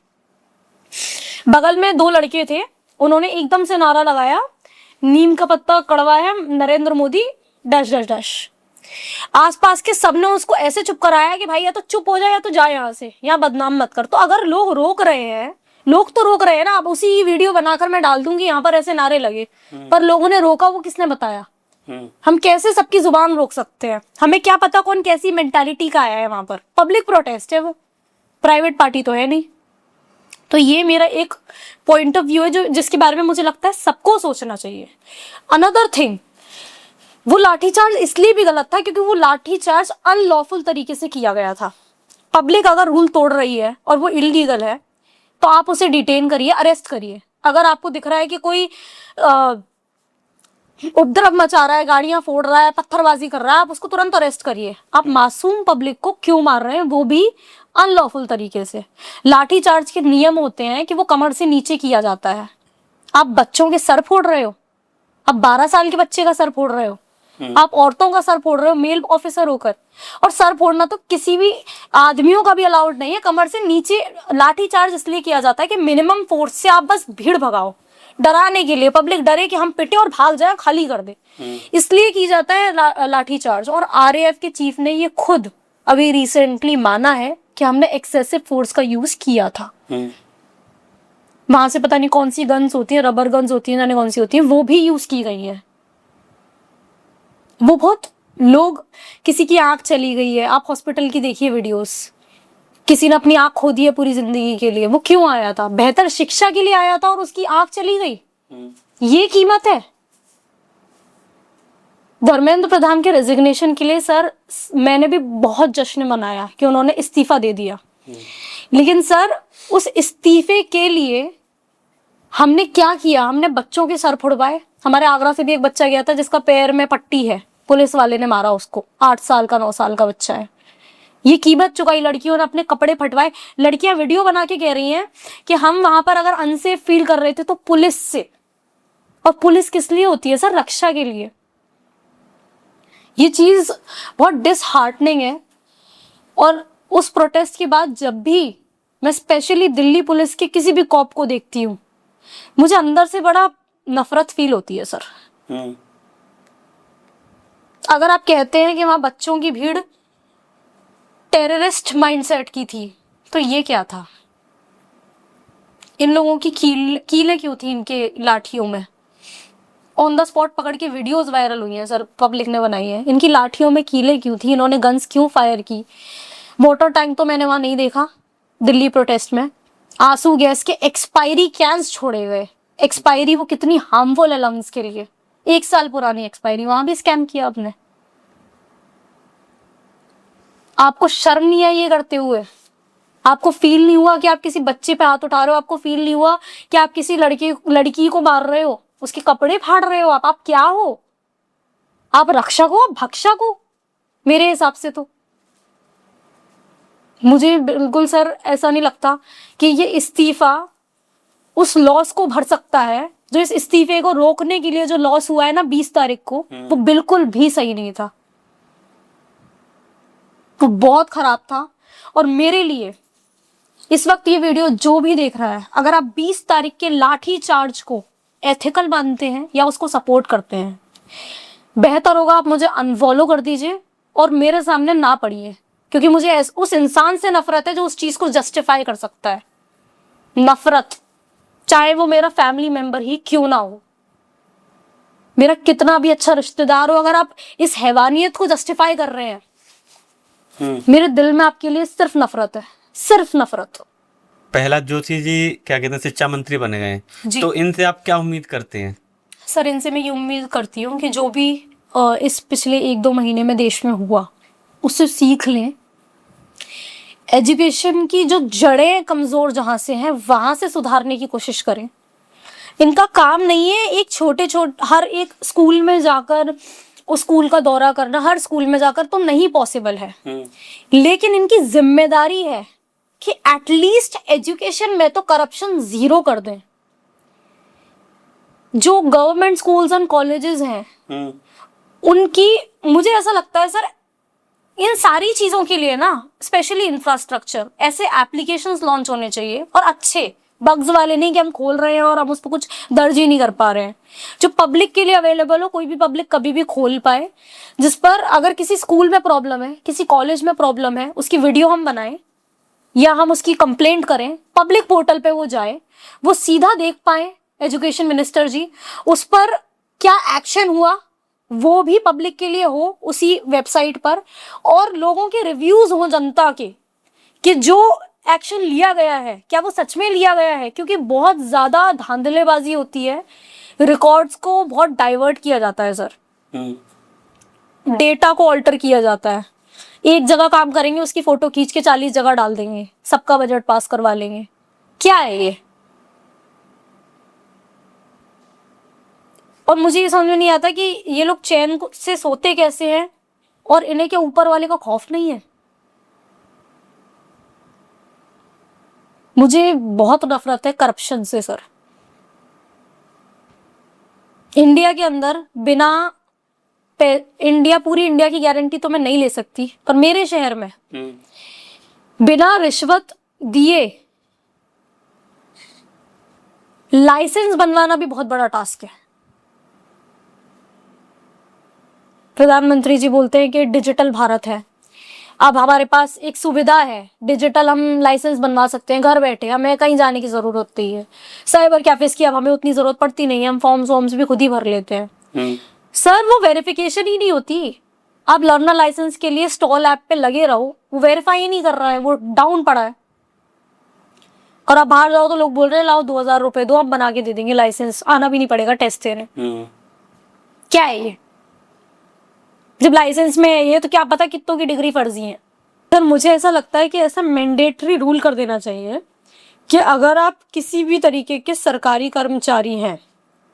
बगल में 2 लड़के थे, उन्होंने एकदम से नारा लगाया, नीम का पत्ता कड़वा है, Narendra Modi dash dash dash. आसपास के सबने उसको ऐसे चुप कराया कि भाई या तो चुप हो जाए या तो जा यहाँ से, यहाँ बदनाम मत कर। तो अगर लोग रोक रहे हैं, लोग तो रोक रहे हैं ना। अब उसी वीडियो बनाकर मैं डाल दूंगी यहाँ पर ऐसे नारे लगे, पर लोगों ने रोका, वो किसने बताया? हम कैसे सबकी जुबान रोक सकते हैं? हमें क्या पता कौन कैसी मेंटालिटी का आया है वहां पर। पब्लिक प्रोटेस्ट है वो, प्राइवेट पार्टी तो है नहीं। तो ये मेरा एक पॉइंट ऑफ व्यू है जो जिसके बारे में मुझे लगता है सबको सोचना चाहिए। अनदर थिंग, वो लाठीचार्ज इसलिए भी गलत था क्योंकि वो लाठीचार्ज अनलॉफुल तरीके से किया गया था। पब्लिक अगर रूल तोड़ रही है और वो इलीगल है तो आप उसे डिटेन करिए, अरेस्ट करिए। अगर आपको दिख रहा है कि कोई उपद्रव मचा रहा है, गाड़ियां फोड़ रहा है, पत्थरबाजी कर रहा है, आप उसको तुरंत अरेस्ट करिए। आप मासूम पब्लिक को क्यों मार रहे हैं, वो भी अनलॉफुल तरीके से? लाठीचार्ज के नियम होते हैं कि वो कमर से नीचे किया जाता है। आप बच्चों के सर फोड़ रहे हो, आप 12 साल के बच्चे का सर फोड़ रहे हो, आप औरतों का सर फोड़ रहे हो मेल ऑफिसर होकर। और सर फोड़ना तो किसी भी आदमियों का भी अलाउड नहीं है। कमर से नीचे लाठीचार्ज इसलिए किया जाता है कि मिनिमम फोर्स से आप बस भीड़ भगाओ, डराने के लिए, पब्लिक डरे कि हम पिटे और भाग जाए, खाली कर दे, इसलिए की जाता है लाठीचार्ज। और आरएएफ के चीफ ने ये खुद अभी रिसेंटली माना है कि हमने एक्सेसिव फोर्स का यूज किया था। वहां से पता नहीं कौन सी गन्स होती है, रबर गन्स होती है, ना कौन सी होती है, वो भी यूज की गई है। वो बहुत लोग, किसी की आंख चली गई है, आप हॉस्पिटल की देखिए वीडियोस, किसी ने अपनी आंख खो दी है पूरी जिंदगी के लिए। वो क्यों आया था? बेहतर शिक्षा के लिए आया था और उसकी आंख चली गई। ये कीमत है। धर्मेंद्र प्रधान के रेजिग्नेशन के लिए सर मैंने भी बहुत जश्न मनाया कि उन्होंने इस्तीफा दे दिया, लेकिन सर उस इस्तीफे के लिए हमने क्या किया? हमने बच्चों के सर फुड़वाए। हमारे आगरा से भी एक बच्चा गया था जिसका पैर में पट्टी है, पुलिस वाले ने मारा उसको। 8 साल का 9 साल का बच्चा है। ये कीमत चुकाई। लड़कियों ने अपने कपड़े फटवाए। लड़कियां वीडियो बना के कह रही हैं कि हम वहां पर अगर अनसेफ फील कर रहे थे तो पुलिस से। और पुलिस किस लिए होती है सर? रक्षा के लिए। ये चीज बहुत डिसहार्टनिंग है। और उस प्रोटेस्ट के बाद जब भी मैं स्पेशली दिल्ली पुलिस के किसी भी कॉप को देखती हूँ, मुझे अंदर से बड़ा नफरत फील होती है सर। अगर आप कहते हैं कि वहां बच्चों की भीड़ टेररिस्ट माइंडसेट की थी, तो ये क्या था? इन लोगों की कीलें क्यों थी इनके लाठियों में? ऑन द स्पॉट पकड़ के वीडियोस वायरल हुई हैं सर, पब्लिक ने बनाई है। इनकी लाठियों में कीलें क्यों थी? इन्होंने गन्स क्यों फायर की? मोटर टैंक तो मैंने वहां नहीं देखा दिल्ली प्रोटेस्ट में। आंसू गैस के एक्सपायरी कैंस छोड़े गए। एक्सपायरी वो कितनी हार्मफुल है लंग्स के लिए, 1 साल पुरानी एक्सपायरी, वहां भी स्कैम किया आपने। आपको शर्म नहीं आई ये करते हुए? आपको फील नहीं हुआ कि आप किसी बच्चे पे हाथ उठा रहे हो? आपको फील नहीं हुआ कि आप किसी लड़की को मार रहे हो, उसके कपड़े फाड़ रहे हो? आप क्या हो? आप रक्षक हो, भक्षक हो मेरे हिसाब से तो। मुझे बिल्कुल सर ऐसा नहीं लगता कि ये इस्तीफा उस लॉस को भर सकता है जो इस इस्तीफे को रोकने के लिए जो लॉस हुआ है ना 20 तारीख को, वो बिल्कुल भी सही नहीं था। वो बहुत खराब था। और मेरे लिए इस वक्त ये वीडियो जो भी देख रहा है, अगर आप 20 तारीख के लाठी चार्ज को एथिकल मानते हैं या उसको सपोर्ट करते हैं, बेहतर होगा आप मुझे अनफॉलो कर दीजिए और मेरे सामने ना पढ़िए, क्योंकि मुझे उस इंसान से नफरत है जो उस चीज को जस्टिफाई कर सकता है। नफरत, चाहे वो मेरा फैमिली मेंबर ही क्यों ना हो, मेरा कितना भी अच्छा रिश्तेदार हो, अगर आप इस हैवानियत को जस्टिफाई कर रहे हैं, मेरे दिल में आपके लिए सिर्फ नफरत है, सिर्फ नफरत। प्रहलाद जोशी जी क्या कहते हैं शिक्षा मंत्री बने गए, तो इनसे आप क्या उम्मीद करते हैं? सर इनसे मैं ये उम्मीद करती हूँ कि जो भी इस पिछले 1-2 महीने में देश में हुआ उससे सीख लें। एजुकेशन की जो जड़ें कमजोर जहां से हैं वहां से सुधारने की कोशिश करें। इनका काम नहीं है एक छोटे हर एक स्कूल में जाकर उस स्कूल का दौरा करना, हर स्कूल में जाकर तो नहीं पॉसिबल है, लेकिन इनकी जिम्मेदारी है कि एटलीस्ट एजुकेशन में तो करप्शन 0 कर दें। जो गवर्नमेंट स्कूल्स एंड कॉलेजेस हैं उनकी, मुझे ऐसा लगता है सर इन सारी चीजों के लिए ना स्पेशली इंफ्रास्ट्रक्चर, ऐसे एप्लीकेशंस लॉन्च होने चाहिए, और अच्छे बग्स वाले नहीं कि हम खोल रहे हैं और हम उस पर कुछ दर्ज ही नहीं कर पा रहे हैं, जो पब्लिक के लिए अवेलेबल हो, कोई भी पब्लिक कभी भी खोल पाए, जिस पर अगर किसी स्कूल में प्रॉब्लम है, किसी कॉलेज में प्रॉब्लम है, उसकी वीडियो हम बनाएं या हम उसकी कंप्लेंट करें, पब्लिक पोर्टल पे वो जाए, वो सीधा देख पाए एजुकेशन मिनिस्टर जी, उस पर क्या एक्शन हुआ वो भी पब्लिक के लिए हो उसी वेबसाइट पर, और लोगों के रिव्यूज हो जनता के कि जो एक्शन लिया गया है क्या वो सच में लिया गया है, क्योंकि बहुत ज्यादा धांधलेबाजी होती है, रिकॉर्ड्स को बहुत डाइवर्ट किया जाता है सर, डेटा को ऑल्टर किया जाता है। एक जगह काम करेंगे, उसकी फोटो खींच के 40 जगह डाल देंगे, सबका बजट पास करवा लेंगे। क्या है ये? और मुझे ये समझ में नहीं आता कि ये लोग चैन से सोते कैसे हैं और इन्हें क्या ऊपर वाले का खौफ नहीं है। मुझे बहुत नफरत है करप्शन से सर। इंडिया के अंदर पूरी इंडिया की गारंटी तो मैं नहीं ले सकती, पर मेरे शहर में बिना रिश्वत दिए लाइसेंस बनवाना भी बहुत बड़ा टास्क है। प्रधानमंत्री जी बोलते हैं कि डिजिटल भारत है, अब हमारे पास एक सुविधा है, डिजिटल हम लाइसेंस बनवा सकते हैं घर बैठे, हमें कहीं जाने की जरूरत होती है। साइबर कैफेज की अब हमें उतनी जरूरत पड़ती नहीं है, हम फॉर्म्स भी खुद ही भर लेते हैं। सर वो वेरिफिकेशन ही नहीं होती। आप लर्नर लाइसेंस के लिए स्टॉल ऐप पे लगे रहो, वो वेरीफाई ही नहीं कर रहा है, वो डाउन पड़ा है। और आप बाहर जाओ तो लोग बोल रहे हैं लाओ 2000 रुपए दो, हम बना के दे देंगे लाइसेंस, आना भी नहीं पड़ेगा टेस्ट देने। क्या है ये? जब लाइसेंस में है ये, तो क्या पता कितनों की डिग्री फर्जी है। सर मुझे ऐसा लगता है कि ऐसा मैंडेटरी रूल कर देना चाहिए कि अगर आप किसी भी तरीके के सरकारी कर्मचारी हैं,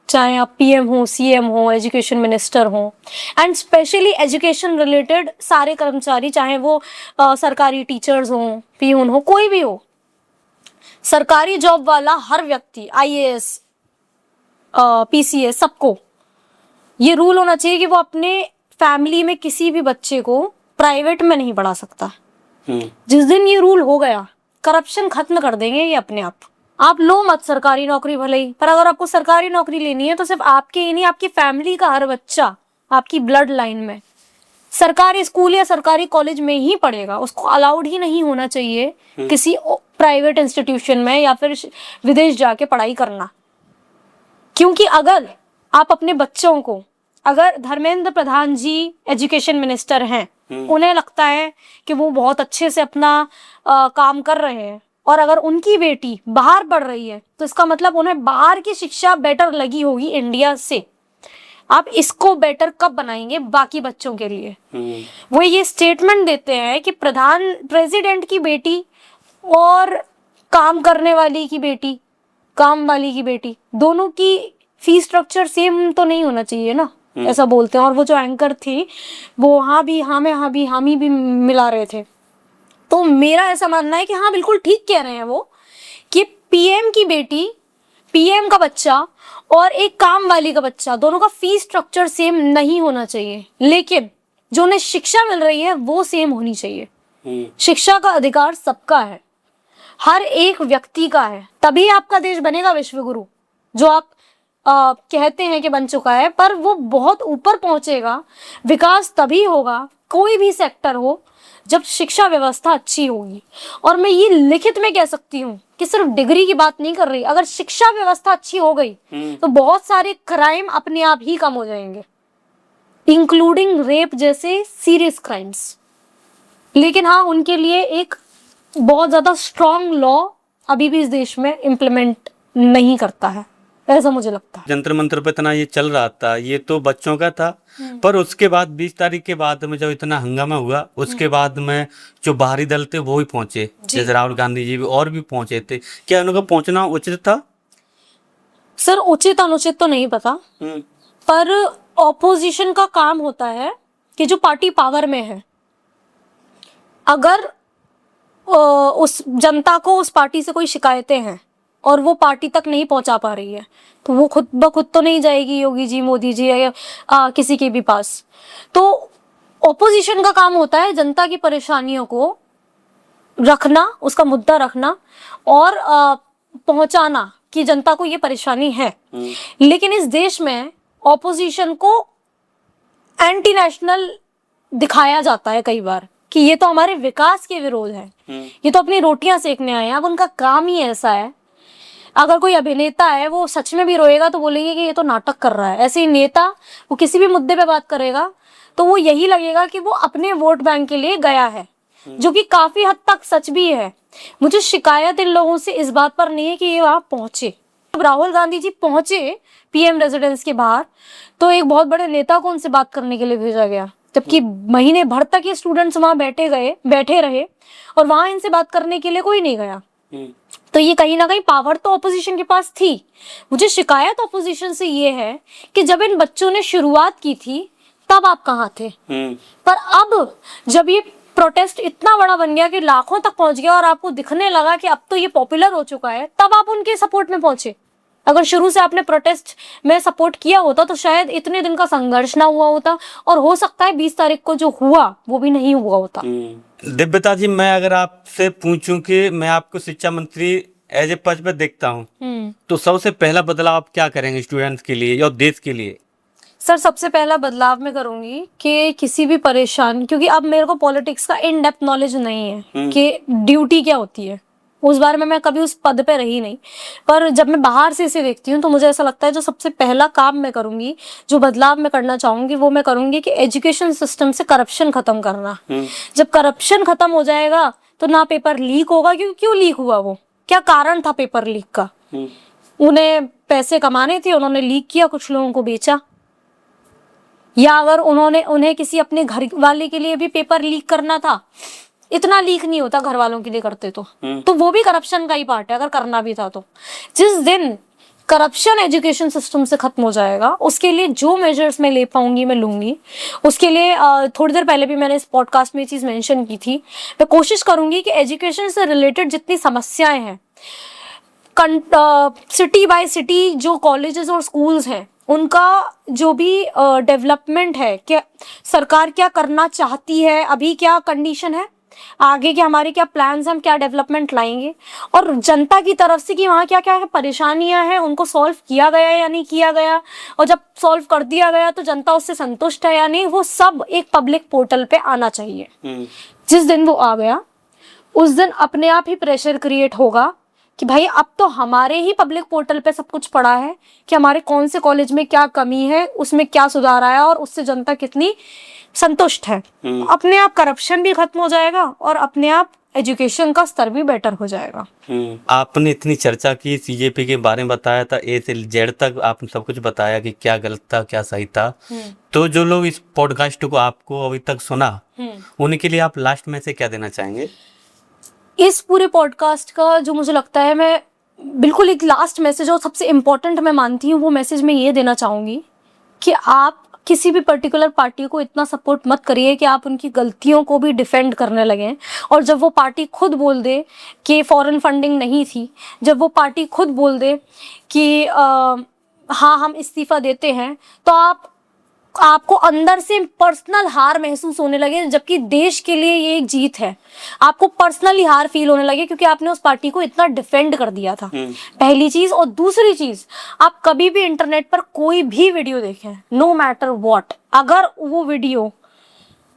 चाहे आप पीएम हो, सीएम हो, एजुकेशन मिनिस्टर हो, एंड स्पेशली एजुकेशन रिलेटेड सारे कर्मचारी, चाहे वो सरकारी टीचर्स हो, पीयून हो, कोई भी हो, सरकारी जॉब वाला हर व्यक्ति, आईएएस, पीसीएस, सबको ये रूल होना चाहिए कि वो अपने फैमिली में किसी भी बच्चे को प्राइवेट में नहीं पढ़ा सकता। जिस दिन ये रूल हो गया, करप्शन खत्म कर देंगे ये अपने आप लो मत सरकारी नौकरी भले ही, पर अगर आपको सरकारी नौकरी लेनी है तो सिर्फ आपके ही नहीं, आपकी फैमिली का हर बच्चा आपकी ब्लड लाइन में सरकारी स्कूल या सरकारी कॉलेज में ही पढ़ेगा। उसको अलाउड ही नहीं होना चाहिए किसी प्राइवेट इंस्टीट्यूशन में या फिर विदेश जाके पढ़ाई करना। क्योंकि अगर आप अपने बच्चों को, अगर धर्मेंद्र प्रधान जी एजुकेशन मिनिस्टर हैं, उन्हें लगता है कि वो बहुत अच्छे से अपना काम कर रहे हैं, और अगर उनकी बेटी बाहर पढ़ रही है तो इसका मतलब उन्हें बाहर की शिक्षा बेटर लगी होगी इंडिया से। आप इसको बेटर कब बनाएंगे बाकी बच्चों के लिए? वो ये स्टेटमेंट देते हैं कि प्रेसिडेंट की बेटी और काम करने वाली की बेटी, काम वाली की बेटी, दोनों की फीस स्ट्रक्चर सेम तो नहीं होना चाहिए ना, ऐसा बोलते हैं। और वो जो एंकर थी वो हामी भी मिला रहे थे। तो मेरा ऐसा मानना है कि हाँ बिल्कुल ठीक कह रहे हैं वो, कि पीएम की बेटी, पीएम का बच्चा और एक काम वाली का बच्चा, दोनों का फीस स्ट्रक्चर सेम नहीं होना चाहिए, लेकिन जो उन्हें शिक्षा मिल रही है वो सेम होनी चाहिए। शिक्षा का अधिकार सबका है, हर एक व्यक्ति का है, तभी आपका देश बनेगा विश्वगुरु, जो आप कहते हैं कि बन चुका है। पर वो बहुत ऊपर पहुंचेगा, विकास तभी होगा, कोई भी सेक्टर हो, जब शिक्षा व्यवस्था अच्छी होगी। और मैं ये लिखित में कह सकती हूँ कि सिर्फ डिग्री की बात नहीं कर रही, अगर शिक्षा व्यवस्था अच्छी हो गई तो बहुत सारे क्राइम अपने आप ही कम हो जाएंगे, इंक्लूडिंग रेप जैसे सीरियस क्राइम्स। लेकिन हाँ, उनके लिए एक बहुत ज्यादा स्ट्रॉन्ग लॉ अभी भी इस देश में इम्प्लीमेंट नहीं करता है, ऐसा मुझे लगता है। जंतर मंतर पे इतना ये चल रहा था, ये तो बच्चों का था, पर उसके बाद 20 तारीख के बाद में जब इतना हंगामा हुआ, उसके बाद में जो बाहरी दल थे वो ही पहुंचे, जैसे राहुल गांधी जी भी और भी पहुंचे थे। क्या उनका पहुंचना उचित था? सर उचित अनुचित तो नहीं पता, पर ऑपोजिशन का काम होता है कि जो पार्टी पावर में है, अगर उस जनता को उस पार्टी से कोई शिकायतें हैं और वो पार्टी तक नहीं पहुंचा पा रही है, तो वो खुद ब खुद तो नहीं जाएगी योगी जी, मोदी जी या किसी के भी पास। तो ऑपोजिशन का काम होता है जनता की परेशानियों को रखना, उसका मुद्दा रखना और पहुंचाना कि जनता को ये परेशानी है। लेकिन इस देश में ऑपोजिशन को एंटी नेशनल दिखाया जाता है कई बार कि ये तो हमारे विकास के विरोध है, ये तो अपनी रोटियां सेकने आए हैं। अब उनका काम ही ऐसा है, अगर कोई अभिनेता है वो सच में भी रोएगा तो बोलेंगे कि ये तो नाटक कर रहा है। ऐसे ही नेता वो किसी भी मुद्दे पे बात करेगा तो वो यही लगेगा कि वो अपने वोट बैंक के लिए गया है, जो कि काफी हद तक सच भी है। मुझे शिकायत इन लोगों से इस बात पर नहीं है कि ये वहां पहुंचे। जब राहुल गांधी जी पहुंचे पीएम रेजिडेंस के बाहर, तो एक बहुत बड़े नेता को उनसे बात करने के लिए भेजा गया, जबकि महीने भर तक ये स्टूडेंट्स वहां बैठे रहे और वहां इनसे बात करने के लिए कोई नहीं गया। तो ये कहीं ना कहीं पावर तो ऑपोजिशन के पास थी। मुझे शिकायत ऑपोजिशन से ये है कि जब इन बच्चों ने शुरुआत की थी तब आप कहाँ थे? पर अब जब ये प्रोटेस्ट इतना बड़ा बन गया कि लाखों तक पहुंच गया और आपको दिखने लगा कि अब तो ये पॉपुलर हो चुका है, तब आप उनके सपोर्ट में पहुंचे। अगर शुरू से आपने प्रोटेस्ट में सपोर्ट किया होता तो शायद इतने दिन का संघर्ष ना हुआ होता, और हो सकता है 20 तारीख को जो हुआ वो भी नहीं हुआ होता। दिव्यता जी, मैं अगर आपसे पूछूं कि मैं आपको शिक्षा मंत्री एज ए पद पे देखता हूं, तो सबसे पहला बदलाव आप क्या करेंगे स्टूडेंट्स के लिए या देश के लिए? सर सबसे पहला बदलाव मैं करूंगी कि किसी भी परेशान, क्योंकि अब मेरे को पॉलिटिक्स का इन डेप्थ नॉलेज नहीं है कि ड्यूटी क्या होती है, उस बारे में मैं कभी उस पद पे रही नहीं। पर जब मैं बाहर से इसे देखती हूँ तो मुझे ऐसा लगता है जो सबसे पहला काम मैं करूंगी, जो बदलाव मैं करना चाहूंगी, वो मैं करूंगी कि एजुकेशन सिस्टम से करप्शन खत्म करना। जब करप्शन खत्म हो जाएगा तो ना पेपर लीक होगा, क्योंकि क्यों लीक हुआ, वो क्या कारण था पेपर लीक का? उन्हें पैसे कमाने थे, उन्होंने लीक किया, कुछ लोगों को बेचा, या अगर उन्हें किसी अपने घर वाले के लिए भी पेपर लीक करना था, इतना लीक नहीं होता घर वालों के लिए करते तो वो भी करप्शन का ही पार्ट है अगर करना भी था तो। जिस दिन करप्शन एजुकेशन सिस्टम से खत्म हो जाएगा, उसके लिए जो मेजर्स मैं ले पाऊंगी मैं लूंगी। उसके लिए थोड़ी देर पहले भी मैंने इस पॉडकास्ट में ये चीज मेंशन की थी, मैं कोशिश करूंगी कि एजुकेशन से रिलेटेड जितनी समस्याएं हैं, सिटी बाय सिटी जो कॉलेजेस और स्कूल्स हैं, उनका जो भी डेवलपमेंट है, कि सरकार क्या करना चाहती है, अभी क्या कंडीशन है, आगे के हमारे क्या प्लान्स, हम क्या डेवलपमेंट लाएंगे, और जनता की तरफ से कि वहाँ क्या क्या परेशानियां हैं, उनको सॉल्व किया गया या नहीं किया गया, और जब सॉल्व कर दिया गया तो जनता उससे संतुष्ट है या नहीं, वो सब एक पब्लिक पोर्टल पे आना चाहिए। जिस दिन वो आ गया उस दिन अपने आप ही प्रेशर क्रिएट होगा कि भाई अब तो हमारे ही पब्लिक पोर्टल पे सब कुछ पड़ा है कि हमारे कौन से कॉलेज में क्या कमी है, उसमें क्या सुधार आया और उससे जनता कितनी संतुष्ट है। अपने आप करप्शन भी खत्म हो जाएगा और अपने आप एजुकेशन का स्तर भी बेटर हो जाएगा। आपने इतनी चर्चा की, सीजेपी के बारे में बताया था, ए से जेड तक आपने सब कुछ बताया कि क्या गलत था क्या सही था। तो जो लोग इस पॉडकास्ट को आपको अभी तक सुना, उनके लिए आप लास्ट में से क्या देना चाहेंगे? इस पूरे पॉडकास्ट का जो मुझे लगता है, मैं बिल्कुल एक लास्ट मैसेज और सबसे इम्पोर्टेंट मैं मानती हूँ, वो मैसेज मैं ये देना चाहूँगी कि आप किसी भी पर्टिकुलर पार्टी को इतना सपोर्ट मत करिए कि आप उनकी गलतियों को भी डिफेंड करने लगें। और जब वो पार्टी खुद बोल दे कि फॉरेन फंडिंग नहीं थी, जब वो पार्टी खुद बोल दे कि हाँ हम इस्तीफा देते हैं, तो आपको अंदर से पर्सनल हार महसूस होने लगे, जबकि देश के लिए ये एक जीत है। आपको पर्सनली हार फील होने लगे क्योंकि आपने उस पार्टी को इतना डिफेंड कर दिया था, पहली चीज। और दूसरी चीज, आप कभी भी इंटरनेट पर कोई भी वीडियो देखें, नो मैटर व्हाट, अगर वो वीडियो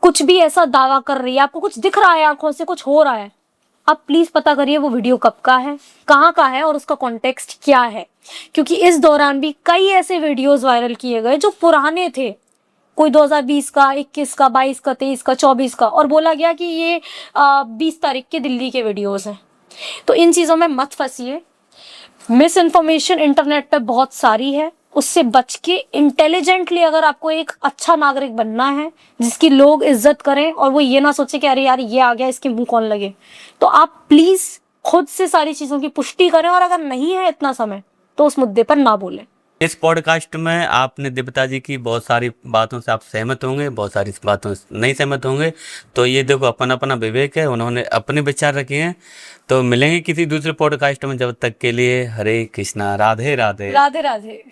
कुछ भी ऐसा दावा कर रही है, आपको कुछ दिख रहा है, आंखों से कुछ हो रहा है, आप प्लीज पता करिए वो वीडियो कब का है, कहाँ का है और उसका कॉन्टेक्स्ट क्या है। क्योंकि इस दौरान भी कई ऐसे वीडियोज वायरल किए गए जो पुराने थे, कोई 2020 का, 21 का, 22 का, 23 का, 24 का, और बोला गया कि ये 20 तारीख के दिल्ली के वीडियोस हैं। तो इन चीज़ों में मत फंसिए। मिस इन्फॉर्मेशन इंटरनेट पे बहुत सारी है, उससे बच के इंटेलिजेंटली अगर आपको एक अच्छा नागरिक बनना है जिसकी लोग इज्जत करें और वो ये ना सोचे कि अरे यार ये आ गया इसके मुंह कौन लगे, तो आप प्लीज खुद से सारी चीज़ों की पुष्टि करें, और अगर नहीं है इतना समय तो उस मुद्दे पर ना बोलें। इस पॉडकास्ट में आपने दिव्यता जी की बहुत सारी बातों से आप सहमत होंगे, बहुत सारी बातों से नहीं सहमत होंगे। तो ये देखो अपना अपना विवेक है, उन्होंने अपने विचार रखे हैं। तो मिलेंगे किसी दूसरे पॉडकास्ट में, जब तक के लिए हरे कृष्णा, राधे राधे। राधे राधे।